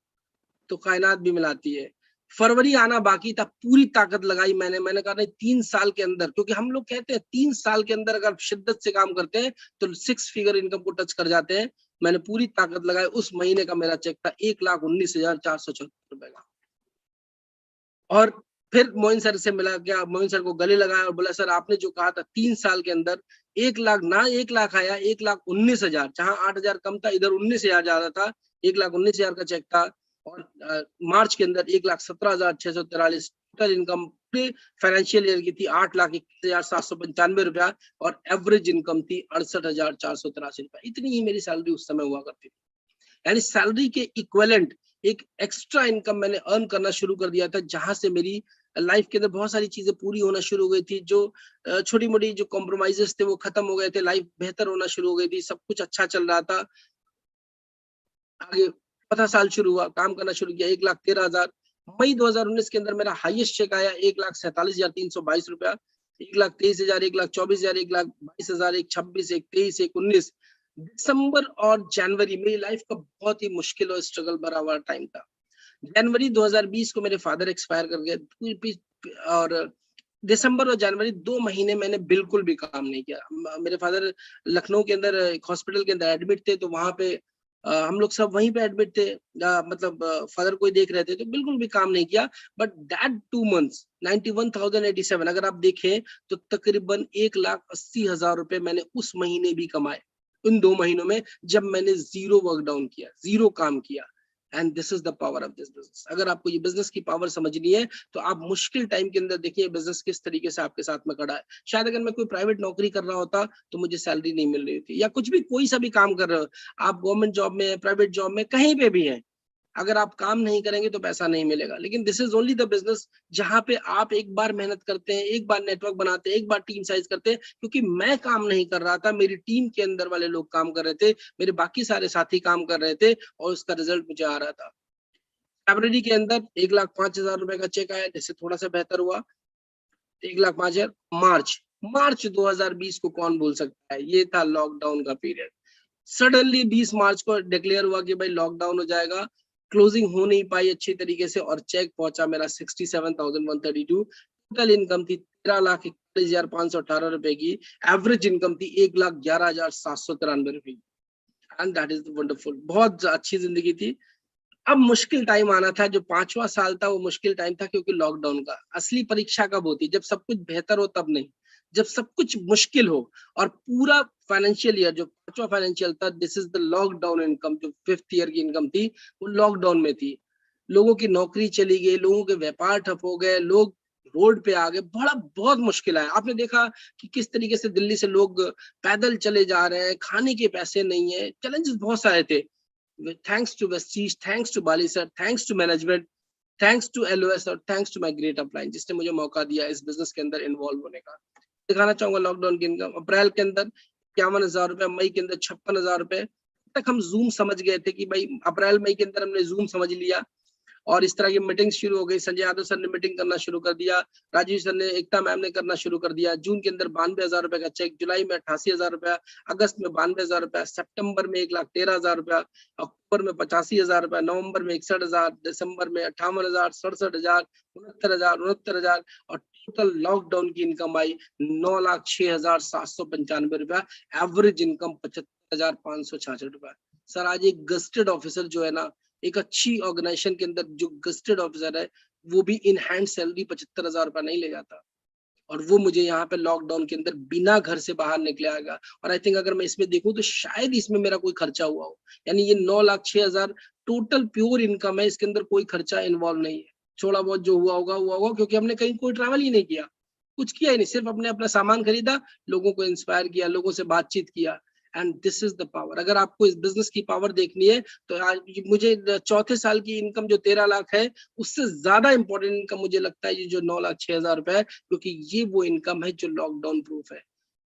Speaker 2: तो कायनात भी मिलाती है। फरवरी आना बाकी था, पूरी ताकत लगाई मैंने कहा नहीं 3 साल के अंदर, क्योंकि हम लोग कहते हैं 3 साल के अंदर अगर शिद्दत से काम करते हैं तो 6 फिगर इनकम को टच कर जाते हैं। मैंने पूरी ताकत लगाई। उस महीने का मेरा चेक था 1,19,474 रुपए का। और फिर मोइन सर से मिला, क्या मोइन सर को गले लगाया और बोला सर आपने जो कहा था 3 साल के अंदर 1 लाख, ना 1 लाख आया, 1,19,000, जहां 8,000 कम था, इधर 19,000 ज्यादा था। 1,19,000 का चेक था, और मार्च के अंदर 1,17,643 टोटल इनकम पूरे फाइनेंशियल ईयर की थी 8,21,795 रुपया, और एवरेज इनकम थी 68,483 रुपया। इतनी ही मेरी सैलरी उस समय हुआ करती थी। यानी सैलरी के इक्विवेलेंट एक एक्स्ट्रा इनकम मैंने अर्न करना शुरू कर दिया था, जहां से मेरी लाइफ के अंदर बहुत सारी चीजें पूरी होना शुरू हो गई थी। जो छोटी मोटी जो कॉम्प्रोमाइजेस थे वो खत्म हो गए थे, लाइफ बेहतर होना शुरू हो गई थी, सब कुछ अच्छा चल रहा था। आगे चौथा साल शुरू हुआ, काम करना शुरू किया, 1,13,000। मई 2019 के अंदर मेरा हाईएस्ट चेक आया 1,47,322 रुपया। 1,23,000, 1,24,000, 1,22,000, 1,26,000, 1,23,000, 1,19,000। दिसंबर और जनवरी मेरी लाइफ का बहुत ही मुश्किल और स्ट्रगल भरा हुआ टाइम था। जनवरी 2020 को मेरे फादर एक्सपायर कर गए, और दिसंबर और जनवरी 2 महीने मैंने बिल्कुल भी काम नहीं किया। मेरे फादर लखनऊ के अंदर एक हॉस्पिटल के अंदर एडमिट थे, तो वहां पे हम लोग सब वहीं पे एडमिट थे। मतलब फादर को ही देख रहे थे, तो बिल्कुल भी काम नहीं किया। बट दैट 2 मंथ्स 91,087, अगर आप देखें तो तकरीबन 1,80,000 रुपए मैंने उस महीने भी कमाए, उन 2 महीनों में, जब मैंने जीरो वर्क डाउन किया, जीरो काम किया। And this is the power of this business. अगर आपको ये बिजनेस की पावर समझनी है तो आप मुश्किल टाइम के अंदर देखिए बिजनेस किस तरीके से आपके साथ में खड़ा है। शायद अगर मैं कोई प्राइवेट नौकरी कर रहा होता तो मुझे सैलरी नहीं मिल रही थी, या कुछ भी कोई सा भी काम कर रहे हो, आप गवर्नमेंट जॉब में, प्राइवेट जॉब में, कहीं पे भी है, अगर आप काम नहीं करेंगे तो पैसा नहीं मिलेगा। लेकिन this is only the business जहां पे आप एक बार मेहनत करते हैं, एक बार नेटवर्क बनाते हैं, एक बार टीम साइज करते हैं। क्योंकि मैं काम नहीं कर रहा था, मेरी टीम के अंदर वाले लोग काम कर रहे थे, मेरे बाकी सारे साथी काम कर रहे थे, और उसका रिजल्ट मुझे आ रहा था। फरवरी के अंदर 1,05,000 रुपए का चेक आया, जिससे थोड़ा सा बेहतर हुआ, 1,05,000। मार्च मार्च 2020 को कौन भूल सकता है, ये था लॉकडाउन का पीरियड। सडनली 20 मार्च को डिक्लेयर हुआ कि भाई लॉकडाउन हो जाएगा, क्लोजिंग हो नहीं पाई अच्छी तरीके से, और चेक पहुंचा मेरा 67,132। टोटल इनकम थी 13,41,518 रुपए की। एवरेज इनकम थी 1,11,793 रुपए की। एंड दैट इज वंडरफुल, बहुत अच्छी जिंदगी थी। अब मुश्किल टाइम आना था, जो 5वां साल था वो मुश्किल टाइम था, क्योंकि लॉकडाउन का असली परीक्षा कब होती है, जब सब कुछ बेहतर हो तब नहीं, जब सब कुछ मुश्किल हो। और पूरा फाइनेंशियल ईयर जो 5वां फाइनेंशियल था, this is the lockdown income, जो 5th ईयर की इनकम थी वो लॉकडाउन में थी। लोगों की नौकरी चली गई, लोगों के व्यापार ठप हो गए, लोग रोड पे आ गए, बड़ा बहुत मुश्किल आया। आपने देखा कि किस तरीके से दिल्ली से लोग पैदल चले जा रहे हैं, खाने के पैसे नहीं है, चैलेंजेस बहुत सारे थे। Thanks to Vestige, thanks to Bali sir, thanks to management, thanks to LOS और thanks to my great upline जिसने मुझे मौका दिया इस बिजनेस के अंदर इन्वॉल्व होने का। दिखाना चाहूंगा लॉकडाउन की इनकम अप्रैल के अंदर 51,000 रुपए, मई के अंदर 56,000 रुपए तक हम जूम समझ गए थे कि भाई अप्रैल मई के अंदर हमने जूम समझ लिया और इस तरह की मीटिंग शुरू हो गई। संजय यादव सर ने मीटिंग करना शुरू कर दिया, राजीव सर ने, एकता मैम ने करना शुरू कर दिया। जून के अंदर 92,000 रुपए का चेक, जुलाई में 88,000 रुपया, अगस्त में 92,000 रुपया, सितंबर में 1,13,000 रुपया, अक्टूबर में 85,000 रुपया, नवंबर में 61,000, दिसंबर में 58,000, 67,000, 69,000 और टोटल लॉकडाउन की इनकम आई 9,06,795 रुपया, एवरेज इनकम 75,566 रुपया। सर आज एक गस्टेड ऑफिसर जो है ना, एक अच्छी ऑर्गेनाइजेशन के अंदर जो गस्टेड ऑफिसर है वो भी इन हैंड सैलरी 75,000 रुपया नहीं ले जाता, और वो मुझे यहाँ पे लॉकडाउन के अंदर बिना घर से बाहर निकले आएगा। और आई थिंक अगर मैं इसमें देखूं तो शायद इसमें मेरा कोई खर्चा हुआ हो, यानी ये 9,06,000 टोटल प्योर इनकम है, इसके अंदर कोई खर्चा इन्वॉल्व नहीं है। थोड़ा बहुत जो हुआ होगा क्योंकि हमने कहीं कोई ट्रैवल ही नहीं किया, कुछ किया ही नहीं, सिर्फ अपने अपना सामान खरीदा, लोगों को इंस्पायर किया, लोगों से बातचीत किया। And this is the power. अगर आपको इस बिजनेस की पावर देखनी है तो आज मुझे चौथे साल की इनकम जो 13 लाख है उससे ज्यादा इंपॉर्टेंट इनकम मुझे लगता है ये जो 9,06,000 रुपए है, क्योंकि ये वो इनकम है जो लॉकडाउन प्रूफ है।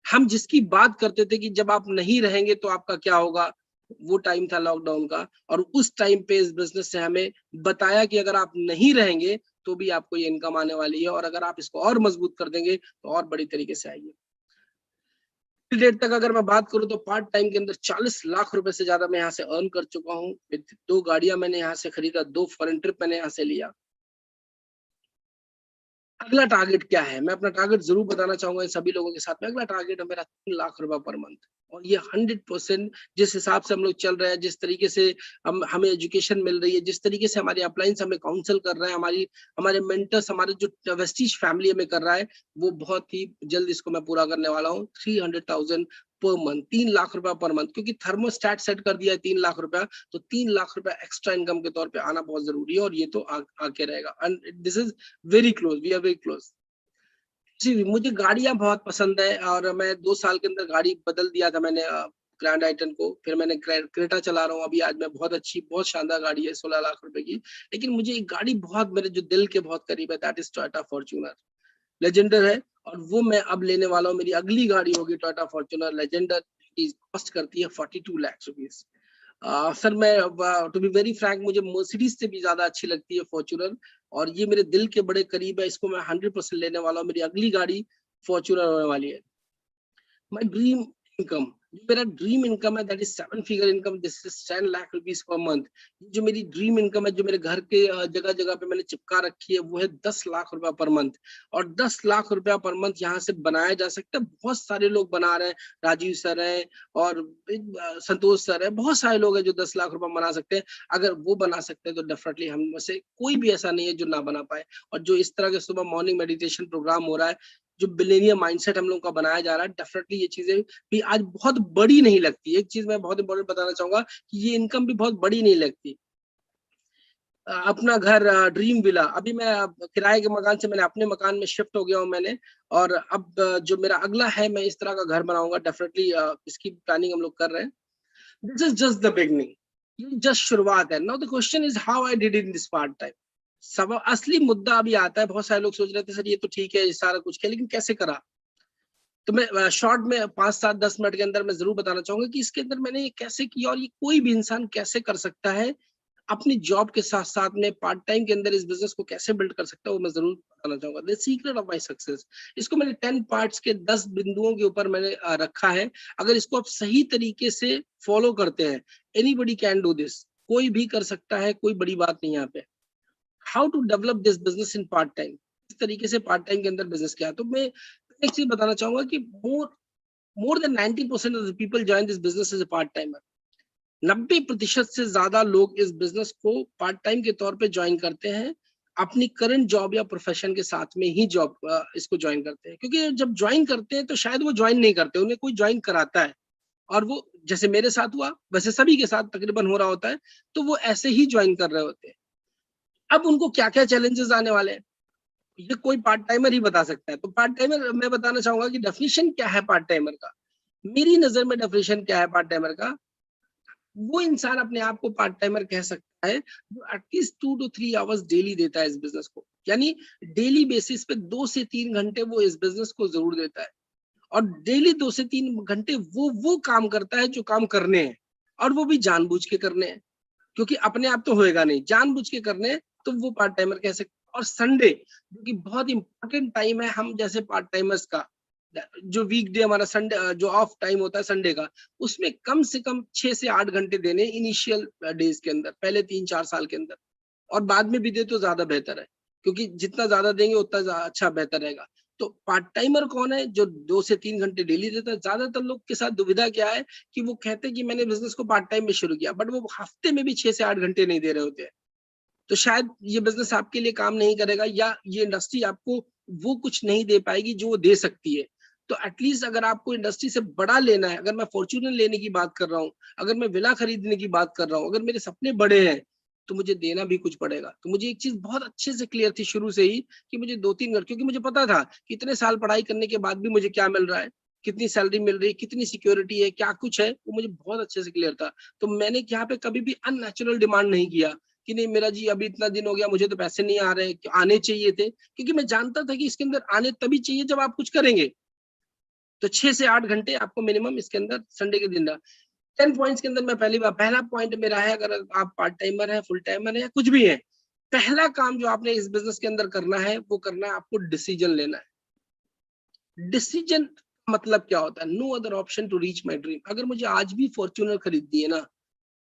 Speaker 2: हम जिसकी बात करते थे कि जब आप नहीं रहेंगे तो आपका क्या होगा, वो टाइम था लॉकडाउन का, और उस टाइम पे इस बिजनेस से हमें बताया कि अगर आप नहीं रहेंगे तो भी आपको ये इनकम आने वाली है, और अगर आप इसको और मजबूत कर देंगे तो और बड़ी तरीके से आएगी। डेट तक अगर मैं बात करूं तो पार्ट टाइम के अंदर 40 लाख रुपए से ज्यादा मैं यहाँ से अर्न कर चुका हूँ। 2 गाड़ियां मैंने यहाँ से खरीदा, 2 फॉरेन ट्रिप मैंने यहाँ से लिया। अगला टारगेट क्या है, मैं अपना टारगेट जरूर बताना चाहूंगा सभी लोगों के साथ में। अगला टारगेट है मेरा 3 लाख रुपए पर मंथ, और ये 100% जिस हिसाब से हम लोग चल रहे हैं, जिस तरीके से हमें एजुकेशन मिल रही है, जिस तरीके से हमारे अपलाइंस हमें काउंसिल कर रहे हैं, हमारे मेंटर्स, हमारे जो वेस्टीज फैमिली हमें कर रहा है, वो बहुत ही जल्द इसको मैं पूरा करने वाला हूँ। 300,000 पर मंथ, 3 लाख रुपया पर मंथ, क्योंकि थर्मोस्टेट सेट कर दिया है 3 लाख रुपया, तो 3 लाख रुपया एक्स्ट्रा इनकम के तौर पे आना बहुत जरूरी है, और ये तो आके रहेगा। And this is very close, we are very close. जी, मुझे गाड़ियां बहुत पसंद है, और मैं 2 साल के अंदर गाड़ी बदल दिया था मैंने, ग्रैंड आइटन को, फिर मैंने क्रेटा चला रहा हूँ अभी। आज मैं बहुत अच्छी, बहुत शानदार गाड़ी है 16 लाख रुपए की। लेकिन मुझे एक गाड़ी बहुत मेरे जो दिल के बहुत करीब है, that is Toyota Fortuner. Legender है, और वो मैं अब लेने वाला हूँ। मेरी अगली गाड़ी होगी टोयोटा फॉर्च्यूनर लेजेंडर, की कॉस्ट करती है 42 लाख रुपीज। सर मैं, टू बी वेरी फ्रैंक, मुझे मर्सिडीज से भी ज्यादा अच्छी लगती है फॉर्च्यूनर, और ये मेरे दिल के बड़े करीब है, इसको मैं 100% लेने वाला हूँ। मेरी अगली गाड़ी फॉर्च्यूनर होने वाली है। माय ड्रीम इनकम, जो मेरा ड्रीम इनकम है, that is 7 figure income, this is 10 lakh rupees per month. जो मेरी ड्रीम इनकम है, जो मेरे घर के जगह जगह पे मैंने चिपका रखी है, वो है 10 लाख रुपया पर मंथ। और 10 लाख रुपया पर मंथ यहाँ से बनाया जा सकता है। बहुत सारे लोग बना रहे हैं, राजीव सर है और संतोष सर है, बहुत सारे लोग हैं जो 10 लाख रुपया बना सकते हैं। अगर वो बना सकते हैं तो डेफिनेटली हम में से कोई भी ऐसा नहीं है जो ना बना पाए। और जो इस तरह के सुबह मॉर्निंग मेडिटेशन प्रोग्राम हो रहा है, जो बिलियनियर माइंडसेट हम लोग का बनाया जा रहा है, डेफिनेटली ये चीजें भी आज बहुत बड़ी नहीं लगती। एक चीज मैं बहुत इंपॉर्टेंट बताना चाहूंगा कि ये इनकम भी बहुत बड़ी नहीं लगती। अपना घर, ड्रीम विला, अभी मैं किराए के मकान से मैंने अपने मकान में शिफ्ट हो गया हूँ मैंने, और अब जो मेरा अगला है, मैं इस तरह का घर बनाऊंगा डेफिनेटली। इसकी प्लानिंग हम लोग कर रहे हैं। This is just the beginning, ये जस्ट शुरुआत है। Now the question is how I did in this part time. सब असली मुद्दा अभी आता है। बहुत सारे लोग सोच रहे थे सर ये तो ठीक है, ये सारा कुछ किया, लेकिन कैसे करा। तो मैं शॉर्ट में 5, 7, 10 मिनट के अंदर मैं जरूर बताना चाहूंगा कि इसके अंदर मैंने ये कैसे किया, और ये कोई भी इंसान कैसे कर सकता है। अपनी जॉब के साथ साथ में पार्ट टाइम के अंदर इस बिजनेस को कैसे बिल्ड कर सकता है, वो मैं जरूर बताना चाहूंगा। The secret of my success, इसको मैंने 10 पार्ट्स के 10 बिंदुओं के ऊपर मैंने रखा है। अगर इसको आप सही तरीके से फॉलो करते हैं, एनीबडी कैन डू दिस, कोई भी कर सकता है, कोई बड़ी बात नहीं यहाँ पे। How to develop this business in part time, इस तरीके से पार्ट टाइम के अंदर बिजनेस किया। तो मैं एक चीज बताना चाहूंगा कि more than 90% of the people join this business as a part timer. 90% से ज्यादा लोग इस बिजनेस को पार्ट टाइम के तौर पे ज्वाइन करते हैं, अपनी करंट जॉब या प्रोफेशन के साथ में ही जॉब इसको ज्वाइन करते हैं। क्योंकि जब ज्वाइन करते हैं तो शायद वो ज्वाइन नहीं करते, उन्हें कोई ज्वाइन कराता है, और वो जैसे मेरे साथ हुआ वैसे सभी के साथ तकरीबन हो रहा होता है, तो वो ऐसे ही ज्वाइन कर रहे होते हैं। अब उनको क्या क्या चैलेंजेस आने वाले हैं, ये कोई पार्ट टाइमर ही बता सकता है। तो पार्ट टाइमर, मैं बताना चाहूंगा कि डेफिनेशन क्या है पार्ट टाइमर का। मेरी नजर में डेफिनेशन क्या है पार्ट टाइमर का, वो इंसान अपने आप को पार्ट टाइमर कह सकता है जो एटलीस्ट 2 to 3 आवर्स डेली देता है इस बिजनेस को। यानी डेली बेसिस पे 2 से 3 घंटे वो इस बिजनेस को जरूर देता है, और डेली 2 से 3 घंटे वो काम करता है जो काम करने हैं, और वो भी जानबूझ के करने हैं, क्योंकि अपने आप तो होएगा नहीं, जानबूझ के करने हैं, तो वो पार्ट टाइमर कह सकते हैं। और संडे जो कि बहुत इंपॉर्टेंट टाइम है हम जैसे पार्ट टाइमर्स का, जो वीकडे हमारा संडे जो ऑफ टाइम होता है संडे का, उसमें कम से कम 6 से 8 घंटे देने इनिशियल डेज के अंदर, पहले 3-4 साल के अंदर, और बाद में भी दे तो ज्यादा बेहतर है, क्योंकि जितना ज्यादा देंगे उतना अच्छा बेहतर रहेगा। तो पार्ट टाइमर कौन है जो 2 से 3 घंटे डेली देता है? ज्यादातर लोग के साथ दुविधा क्या है कि वो कहते हैं कि मैंने बिजनेस को पार्ट टाइम में शुरू किया, बट वो हफ्ते में भी 6 से 8 घंटे नहीं दे रहे होते हैं। तो शायद ये बिजनेस आपके लिए काम नहीं करेगा, या ये इंडस्ट्री आपको वो कुछ नहीं दे पाएगी जो वो दे सकती है। तो एटलीस्ट अगर आपको इंडस्ट्री से बड़ा लेना है, अगर मैं फॉर्च्यूनर लेने की बात कर रहा हूँ, अगर मैं विला खरीदने की बात कर रहा हूँ, अगर मेरे सपने बड़े हैं, तो मुझे देना भी कुछ पड़ेगा। तो मुझे एक चीज बहुत अच्छे से क्लियर थी शुरू से ही कि मुझे 2-3 घर, क्योंकि मुझे पता था कि इतने साल पढ़ाई करने के बाद भी मुझे क्या मिल रहा है, कितनी सैलरी मिल रही है, कितनी सिक्योरिटी है, क्या कुछ है, वो मुझे बहुत अच्छे से क्लियर था। तो मैंने यहाँ पे कभी भी अननेचुरल डिमांड नहीं किया कि नहीं मेरा जी अभी इतना दिन हो गया, मुझे तो पैसे नहीं आ रहे, आने चाहिए थे, क्योंकि मैं जानता था कि इसके अंदर आने तभी चाहिए जब आप कुछ करेंगे। तो 6 से 8 घंटे आपको मिनिमम इसके अंदर संडे के दिन 10 पॉइंट्स के अंदर मैं पहला पॉइंट मेरा है, अगर आप पार्ट टाइमर है, फुल टाइमर है, या कुछ भी है, पहला काम जो आपने इस बिजनेस के अंदर करना है वो करना है आपको डिसीजन लेना है। डिसीजन मतलब क्या होता है? No other option to reach my dream. अगर मुझे आज भी फॉर्च्यूनर खरीदनी है ना,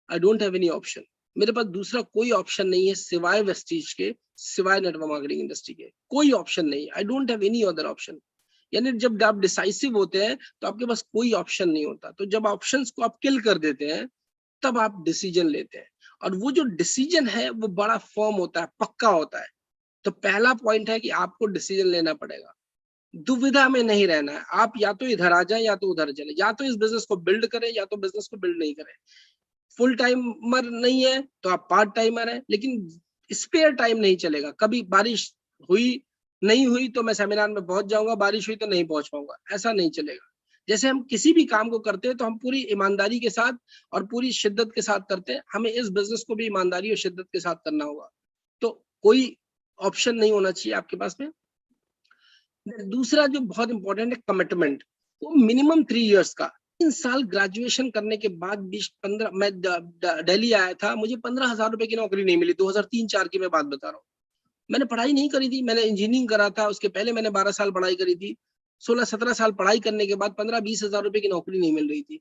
Speaker 2: I don't have any option. मेरे पास दूसरा कोई ऑप्शन नहीं है सिवाय वेस्टीज के, सिवाय नेटवर्क मार्केटिंग इंडस्ट्री के, कोई ऑप्शन नहीं। आई don't have any other option. यानी जब आप डिसाइसिव होते हैं तो आपके पास कोई ऑप्शन नहीं होता। तो जब ऑप्शंस को आप किल कर देते हैं तब आप डिसीजन लेते हैं, और वो जो डिसीजन है वो बड़ा फर्म होता है, पक्का होता है। तो पहला पॉइंट है कि आपको डिसीजन लेना पड़ेगा, दुविधा में नहीं रहना है। आप या तो इधर आ जाए या तो उधर चले, या तो इस बिजनेस को बिल्ड करें या तो बिजनेस को बिल्ड नहीं करें। फुल टाइमर नहीं है तो आप पार्ट टाइमर है, लेकिन स्पेयर टाइम नहीं चलेगा। कभी बारिश हुई, नहीं हुई तो मैं सेमिनार में पहुंच जाऊंगा, बारिश हुई तो नहीं पहुंच पाऊंगा, ऐसा नहीं चलेगा। जैसे हम किसी भी काम को करते हैं तो हम पूरी ईमानदारी के साथ और पूरी शिद्दत के साथ करते हैं, हमें इस बिजनेस को भी ईमानदारी और शिद्दत के साथ करना होगा। तो कोई ऑप्शन नहीं होना चाहिए आपके पास में। दूसरा जो बहुत इंपॉर्टेंट है, कमिटमेंट। वो मिनिमम 3 इयर्स का, 3 साल ग्रेजुएशन करने के बाद 20-15 मैं दिल्ली आया था, मुझे 15,000 रुपए की नौकरी नहीं मिली। 2003-4 की मैं बात बता रहा हूँ। मैंने पढ़ाई नहीं करी थी, मैंने इंजीनियरिंग करा था, उसके पहले मैंने 12 साल पढ़ाई करी थी। 16-17 साल पढ़ाई करने के बाद 15-20 हजार रुपए की नौकरी नहीं मिल रही थी,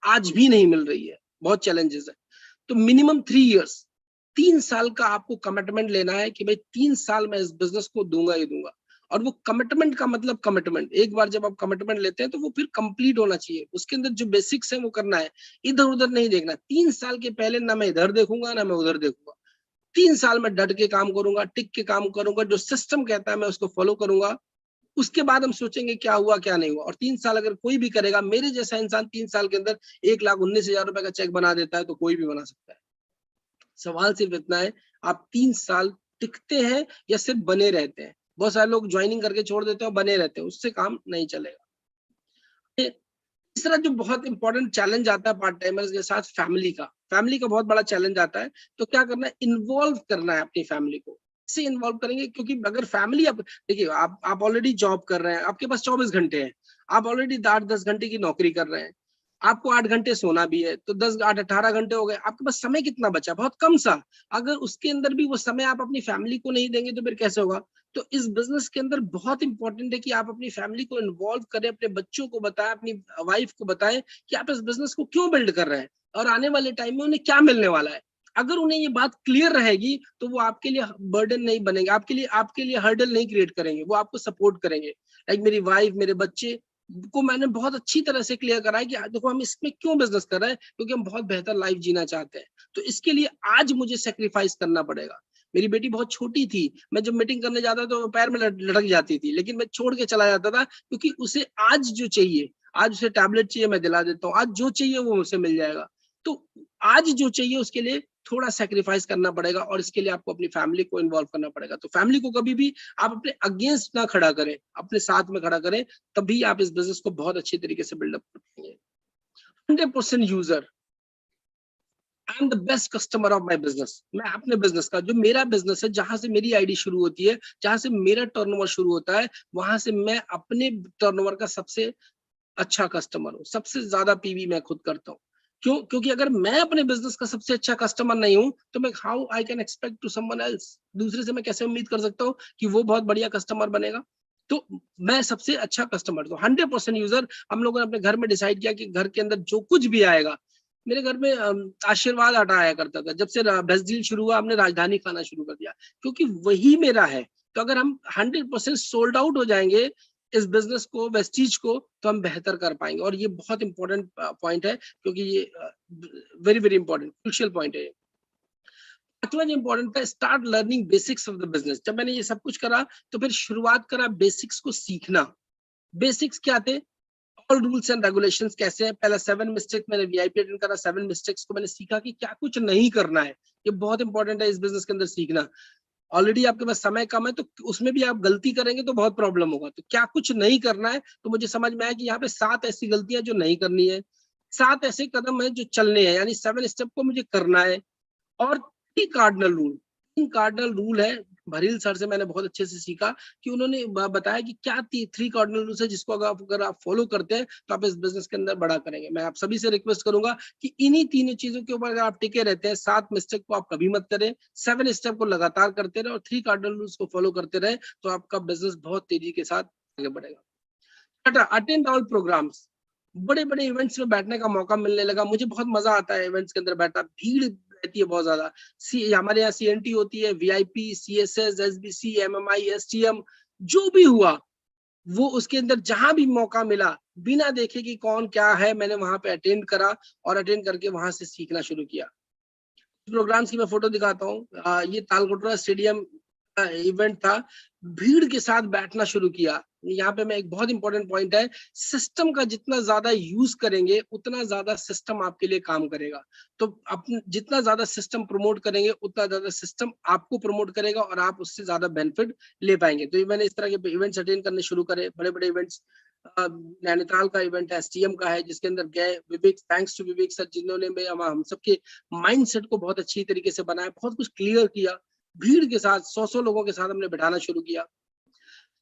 Speaker 2: आज भी नहीं मिल रही है, बहुत चैलेंजेस है। तो मिनिमम 3 इयर्स, 3 साल का आपको कमिटमेंट लेना है कि भाई 3 साल मैं इस बिजनेस को दूंगा ही दूंगा। और वो कमिटमेंट का मतलब, कमिटमेंट एक बार जब आप कमिटमेंट लेते हैं तो वो फिर कंप्लीट होना चाहिए। उसके अंदर जो बेसिक्स है वो करना है, इधर उधर नहीं देखना। 3 साल के पहले ना मैं इधर देखूंगा ना मैं उधर देखूंगा। 3 साल में डट के काम करूंगा, टिक के काम करूंगा, जो सिस्टम कहता है मैं उसको फॉलो करूंगा। उसके बाद हम सोचेंगे क्या हुआ क्या नहीं हुआ। और 3 साल अगर कोई भी करेगा, मेरे जैसा इंसान 3 साल के अंदर 1,19,000 रुपए का चेक बना देता है, तो कोई भी बना सकता है। सवाल सिर्फ इतना है, आप 3 साल टिकते हैं या सिर्फ बने रहते हैं। बहुत सारे लोग ज्वाइनिंग करके छोड़ देते हैं और बने रहते हैं, उससे काम नहीं चलेगा। तीसरा जो बहुत इंपॉर्टेंट चैलेंज आता है पार्ट टाइमर्स के साथ, फैमिली का बहुत बड़ा चैलेंज आता है। तो क्या करना है, इन्वॉल्व करना है अपनी फैमिली को। कैसे इन्वॉल्व करेंगे? क्योंकि अगर फैमिली, आप देखिए, आप ऑलरेडी जॉब कर रहे हैं, आपके पास 24 घंटे हैं, आप ऑलरेडी 8-10 घंटे की नौकरी कर रहे हैं, आपको 8 घंटे सोना भी है, तो 10 8 18 घंटे हो गए, आपके पास समय कितना बचा? बहुत कम सा। अगर उसके अंदर भी वो समय आप अपनी फैमिली को नहीं देंगे तो फिर कैसे होगा? तो इस बिजनेस के अंदर बहुत इंपॉर्टेंट है कि आप अपनी फैमिली को इन्वॉल्व करें, अपने बच्चों को बताएं, अपनी वाइफ को बताएं कि आप इस बिजनेस को क्यों बिल्ड कर रहे हैं और आने वाले टाइम में उन्हें क्या मिलने वाला है। अगर उन्हें ये बात क्लियर रहेगी तो वो आपके लिए बर्डन नहीं बनेंगे, आपके लिए हर्डल नहीं क्रिएट करेंगे, वो आपको सपोर्ट करेंगे। लाइक मेरी वाइफ, मेरे बच्चे को मैंने बहुत अच्छी तरह से क्लियर करा है कि देखो हम इसमें क्यों बिजनेस कर रहे हैं, क्योंकि हम बहुत बेहतर लाइफ जीना चाहते हैं। तो इसके लिए आज मुझे सेक्रीफाइस करना पड़ेगा। मेरी बेटी बहुत छोटी थी, मैं जब मीटिंग करने जाता तो पैर में लटक जाती थी, लेकिन मैं छोड़ के चला जाता था, क्योंकि उसे आज जो चाहिए, आज उसे टैबलेट चाहिए मैं दिला देता हूँ, आज जो चाहिए वो मुझसे मिल जाएगा। तो आज जो चाहिए उसके लिए थोड़ा सेक्रीफाइस करना पड़ेगा, और इसके लिए आपको अपनी फैमिली को इन्वॉल्व करना पड़ेगा। तो फैमिली को कभी भी आप अपने अगेंस्ट ना खड़ा करें, अपने साथ में खड़ा करें, तभी आप इस बिजनेस को बहुत अच्छी तरीके से बिल्डअप कर पाएंगे। 100% user, I am the best customer of my business. मैं अपने बिजनेस का, जो मेरा बिजनेस है, जहां से मेरी आईडी शुरू होती है, जहां से मेरा टर्नओवर शुरू होता है, वहां से मैं अपने टर्नओवर का सबसे अच्छा कस्टमर हूँ। सबसे ज्यादा पीवी मैं खुद करता हूँ। क्यों? क्योंकि अगर मैं अपने बिजनेस का सबसे अच्छा कस्टमर नहीं हूं, तो मैं how I can expect to someone else, दूसरे से मैं कैसे उम्मीद कर सकता हूँ कि वो बहुत बढ़िया कस्टमर बनेगा। तो मैं सबसे अच्छा कस्टमर, तो 100% यूजर। हम लोगों ने अपने घर में डिसाइड किया कि घर के अंदर जो कुछ भी आएगा, मेरे घर में आशीर्वाद आटा आया करता था। जब से बेस्ट डील शुरू हुआ, हमने राजधानी खाना शुरू कर दिया, क्योंकि वही मेरा है। तो अगर हम 100% सोल्ड आउट हो जाएंगे इस बिजनेस को, वेस्टीज को, तो हम बेहतर कर पाएंगे। और ये बहुत इंपॉर्टेंट पॉइंट है, क्योंकि ये very very important crucial point है। पांचवा जो इंपॉर्टेंट था, start learning basics of the business. जब मैंने ये सब कुछ करा, तो फिर शुरुआत करा बेसिक्स को सीखना। बेसिक्स क्या थे? ऑल रूल्स एंड रेगुलेशंस कैसे हैं। पहला 7 मिस्टेक्स मैंने वीआईपी अटेंड करा। 7 मिस्टेक्स को मैंने सीखा कि क्या कुछ नहीं करना है। ये बहुत इंपॉर्टेंट है इस बिजनेस के अंदर सीखना। ऑलरेडी आपके पास समय कम है, तो उसमें भी आप गलती करेंगे तो बहुत प्रॉब्लम होगा। तो क्या कुछ नहीं करना है, तो मुझे समझ में आया कि यहाँ पे 7 ऐसी गलतियां जो नहीं करनी है, 7 ऐसे कदम है जो चलने हैं, यानी 7 स्टेप को मुझे करना है। और 3 कार्डिनल रूल, 3 कार्डिनल रूल है। भरील सर से मैंने बहुत अच्छे से सीखा कि उन्होंने बताया कि क्या 3 कार्डिनल रूल्स है, जिसको अगर आप फॉलो करते हैं तो आप इस बिजनेस के अंदर बड़ा करेंगे। मैं आप सभी से रिक्वेस्ट करूंगा कि इन्हीं 3 चीजों के ऊपर अगर आप टिके रहते हैं, 7 मिस्टेक को आप कभी मत करें, 7 स्टेप को लगातार करते रहे और 3 कार्डिनल रूल्स को फॉलो करते रहे, तो आपका बिजनेस बहुत तेजी के साथ आगे बढ़ेगा। अटेंड ऑल प्रोग्राम्स, बड़े बड़े इवेंट्स में बैठने का मौका मिलने लगा। मुझे बहुत मजा आता है इवेंट्स के अंदर बैठना। भीड़ रहती है बहुत ज्यादा। हमारे यहाँ सीएनटी होती है, VIP, CSS, SBC, MMI, STM, जो भी हुआ वो उसके अंदर जहां भी मौका मिला, बिना देखे कि कौन क्या है, मैंने वहां पे अटेंड करा और अटेंड करके वहां से सीखना शुरू किया। प्रोग्राम्स की मैं फोटो दिखाता हूँ। ये तालकोटरा स्टेडियम का इवेंट था। भीड़ के साथ बैठना शुरू किया। यहाँ पे मैं एक बहुत इंपॉर्टेंट पॉइंट है, सिस्टम का जितना ज्यादा यूज करेंगे, उतना ज्यादा सिस्टम आपके लिए काम करेगा। तो अपन जितना ज्यादा सिस्टम प्रमोट करेंगे, उतना ज्यादा सिस्टम आपको प्रमोट करेगा और आप उससे ज्यादा बेनिफिट ले पाएंगे। तो मैंने इस तरह के इवेंट्स अटेंड करने शुरू करे, बड़े बड़े इवेंट्स। नैनीताल का इवेंट एसटीएम का है, जिसके अंदर गए विवेक, थैंक्स टू विवेक सर, जिन्होंने हम सबके माइंडसेट को बहुत अच्छी तरीके से बनाया, बहुत कुछ क्लियर किया। भीड़ के साथ 100 लोगों के साथ हमने बैठाना शुरू किया।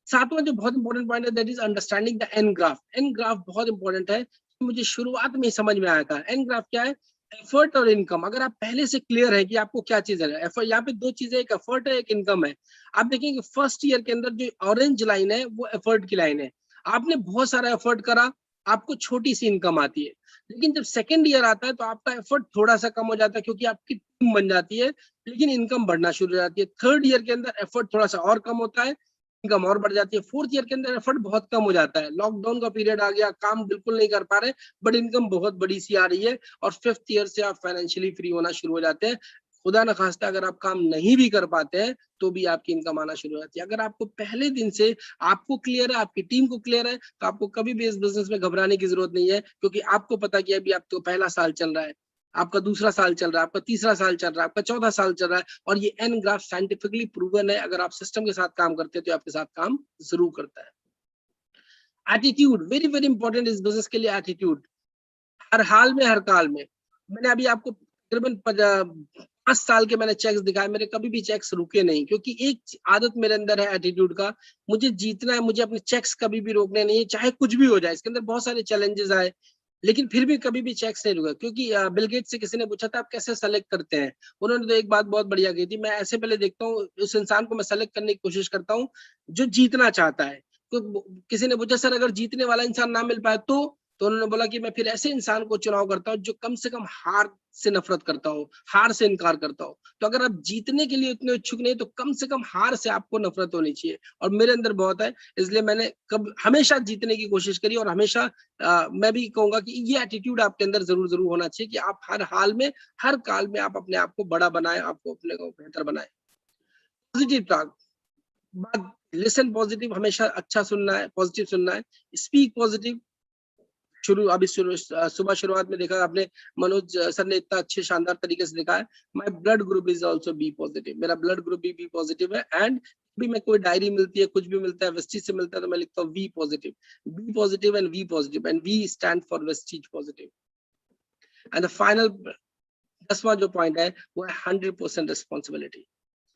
Speaker 2: सातवां जो बहुत इंपॉर्टेंट पॉइंट है, that is understanding the N graph. N graph बहुत इंपॉर्टेंट है, मुझे शुरुआत में ही समझ में आया था। एन ग्राफ क्या है? एफर्ट और इनकम। अगर आप पहले से क्लियर है कि आपको क्या चीज है, एफर्ट, यहाँ पे 2 चीजें, एक एफर्ट है, एक इनकम है। आप देखेंगे फर्स्ट ईयर के अंदर जो ऑरेंज लाइन है, वो एफर्ट की लाइन है। आपने बहुत सारा एफर्ट करा, आपको छोटी सी इनकम आती है। लेकिन जब सेकेंड ईयर आता है, तो आपका एफर्ट थोड़ा सा कम हो जाता है, क्योंकि आपकी टीम बन जाती है, लेकिन इनकम बढ़ना शुरू हो जाती है। थर्ड ईयर के अंदर एफर्ट थोड़ा सा और कम होता है, इनकम और बढ़ जाती है। फोर्थ ईयर के अंदर एफर्ट बहुत कम हो जाता है, लॉकडाउन का पीरियड आ गया, काम बिल्कुल नहीं कर पा रहे, बट इनकम बहुत बड़ी सी आ रही है। और फिफ्थ ईयर से आप फाइनेंशियली फ्री होना शुरू हो जाते हैं। खुदा न खास्ता अगर आप काम नहीं भी कर पाते हैं, तो भी आपकी इनकम आना शुरू हो जाती है। अगर आपको पहले दिन से आपको क्लियर है, आपकी टीम को क्लियर है, तो आपको कभी भी इस बिजनेस में घबराने की जरूरत नहीं है, क्योंकि आपको पता कि अभी आपको पहला साल चल रहा है, आपका दूसरा साल चल रहा है, आपका तीसरा साल चल रहा है, आपका चौथा साल चल रहा है। और ये एन ग्राफ साइंटिफिकली प्रूवन है, अगर आप सिस्टम के साथ काम करते हैं तो आपके साथ काम जरूर करता है। एटीट्यूड वेरी वेरी इंपॉर्टेंट इस बिजनेस के लिए। एटीट्यूड हर हाल में, हर काल में। मैंने अभी आपको तकरीबन 5 साल के मैंने चेक्स दिखाए, मेरे कभी भी चेक्स रुके नहीं, क्योंकि एक आदत मेरे अंदर है एटीट्यूड का। मुझे जीतना है, मुझे अपने चेक्स कभी भी रोकने नहीं है, चाहे कुछ भी हो जाए। इसके अंदर बहुत सारे चैलेंजेस आए, लेकिन फिर भी कभी भी चेक्स नहीं रुका। क्योंकि बिल गेट्स से किसी ने पूछा था आप कैसे सेलेक्ट करते हैं, उन्होंने तो एक बात बहुत बढ़िया कही थी, मैं ऐसे पहले देखता हूँ उस इंसान को, मैं सेलेक्ट करने की कोशिश करता हूँ जो जीतना चाहता है। तो किसी ने पूछा सर अगर जीतने वाला इंसान ना मिल पाए तो उन्होंने बोला कि मैं फिर ऐसे इंसान को चुनाव करता हूँ जो कम से कम हार से नफरत करता हो, हार से इनकार करता हो। तो अगर आप जीतने के लिए उतने इच्छुक नहीं, तो कम से कम हार से आपको नफरत होनी चाहिए, और मेरे अंदर बहुत है। इसलिए मैंने हमेशा जीतने की कोशिश करी, और हमेशा मैं भी कहूंगा कि ये एटीट्यूड आपके अंदर जरूर जरूर होना चाहिए कि आप हर हाल में, हर काल में आप अपने आप को बड़ा बनाए, आपको अपने को बेहतर बनाए। पॉजिटिव टॉक, बात, लिसन पॉजिटिव, हमेशा अच्छा सुनना है, पॉजिटिव सुनना है। Speak positive. सुबह शुरुआत में देखा आपने, मनोज सर ने इतना अच्छे शानदार तरीके से लिखा है, my blood group is also be positive. मेरा ब्लड ग्रुप भी बी पॉजिटिव है। एंड भी मैं कोई डायरी मिलती है, कुछ भी मिलता है, वेस्टीज से मिलता है, तो मैं लिखता हूँ V positive. B positive and V positive, and V stand for Vestige positive. And the final 10वां जो पॉइंट है वो है 100% रिस्पॉन्सिबिलिटी।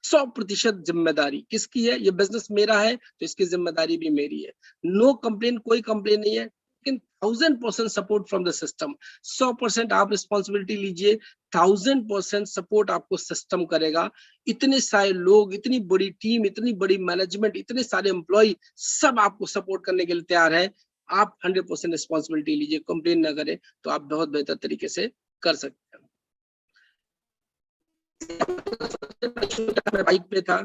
Speaker 2: 100% जिम्मेदारी किसकी है? ये बिजनेस मेरा है तो इसकी जिम्मेदारी भी मेरी है। नो कंप्लेन, कोई कंप्लेन नहीं है, लेकिन 1000% सपोर्ट फ्रॉम द सिस्टम। 100% आप रिस्पॉन्सिबिलिटी लीजिए, 1000% सपोर्ट आपको सिस्टम करेगा। इतने सारे लोग, इतनी बड़ी टीम, इतनी बड़ी मैनेजमेंट, इतने सारे एम्प्लॉय सब आपको सपोर्ट करने के लिए तैयार है। आप 100% रिस्पॉन्सिबिलिटी लीजिए, कंप्लेन ना करें तो आप बहुत बेहतर तरीके से कर सकते हैं। मैं बाइक पे था,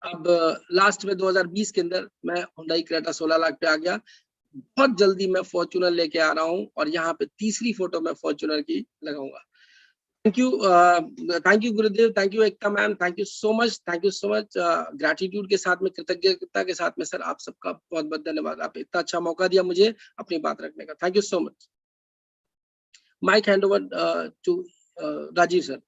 Speaker 2: अब लास्ट में 2020 के अंदर मैं हुंडई क्रेटा 16 लाख पे आ गया। बहुत जल्दी मैं फॉर्च्यूनर लेके आ रहा हूँ और यहाँ पे तीसरी फोटो मैं फॉर्च्यूनर की लगाऊंगा। Thank you Gurudev, thank you Ekta ma'am, thank you so much. Gratitude के साथ में, कृतज्ञता के साथ में सर आप सबका बहुत बहुत धन्यवाद। आप इतना अच्छा मौका दिया मुझे अपनी बात रखने का। Thank you so much. Mic hand over to Rajeev sir.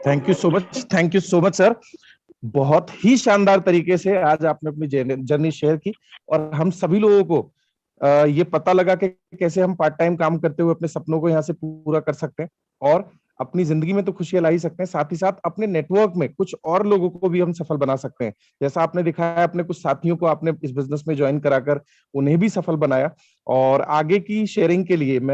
Speaker 1: Thank you so much sir. बहुत ही शानदार तरीके से आज आपने अपनी जर्नी शेयर की और हम सभी लोगों को ये पता लगा कि कैसे हम पार्ट टाइम काम करते हुए अपने सपनों को यहाँ से पूरा कर सकते हैं और अपनी जिंदगी में तो खुशियां ला ही सकते हैं, साथ ही साथ अपने नेटवर्क में कुछ और लोगों को भी हम सफल बना सकते हैं। जैसा आपने दिखाया, अपने कुछ साथियों को आपने इस बिजनेस में ज्वाइन कराकर उन्हें भी सफल बनाया। और आगे की शेयरिंग के लिए मैं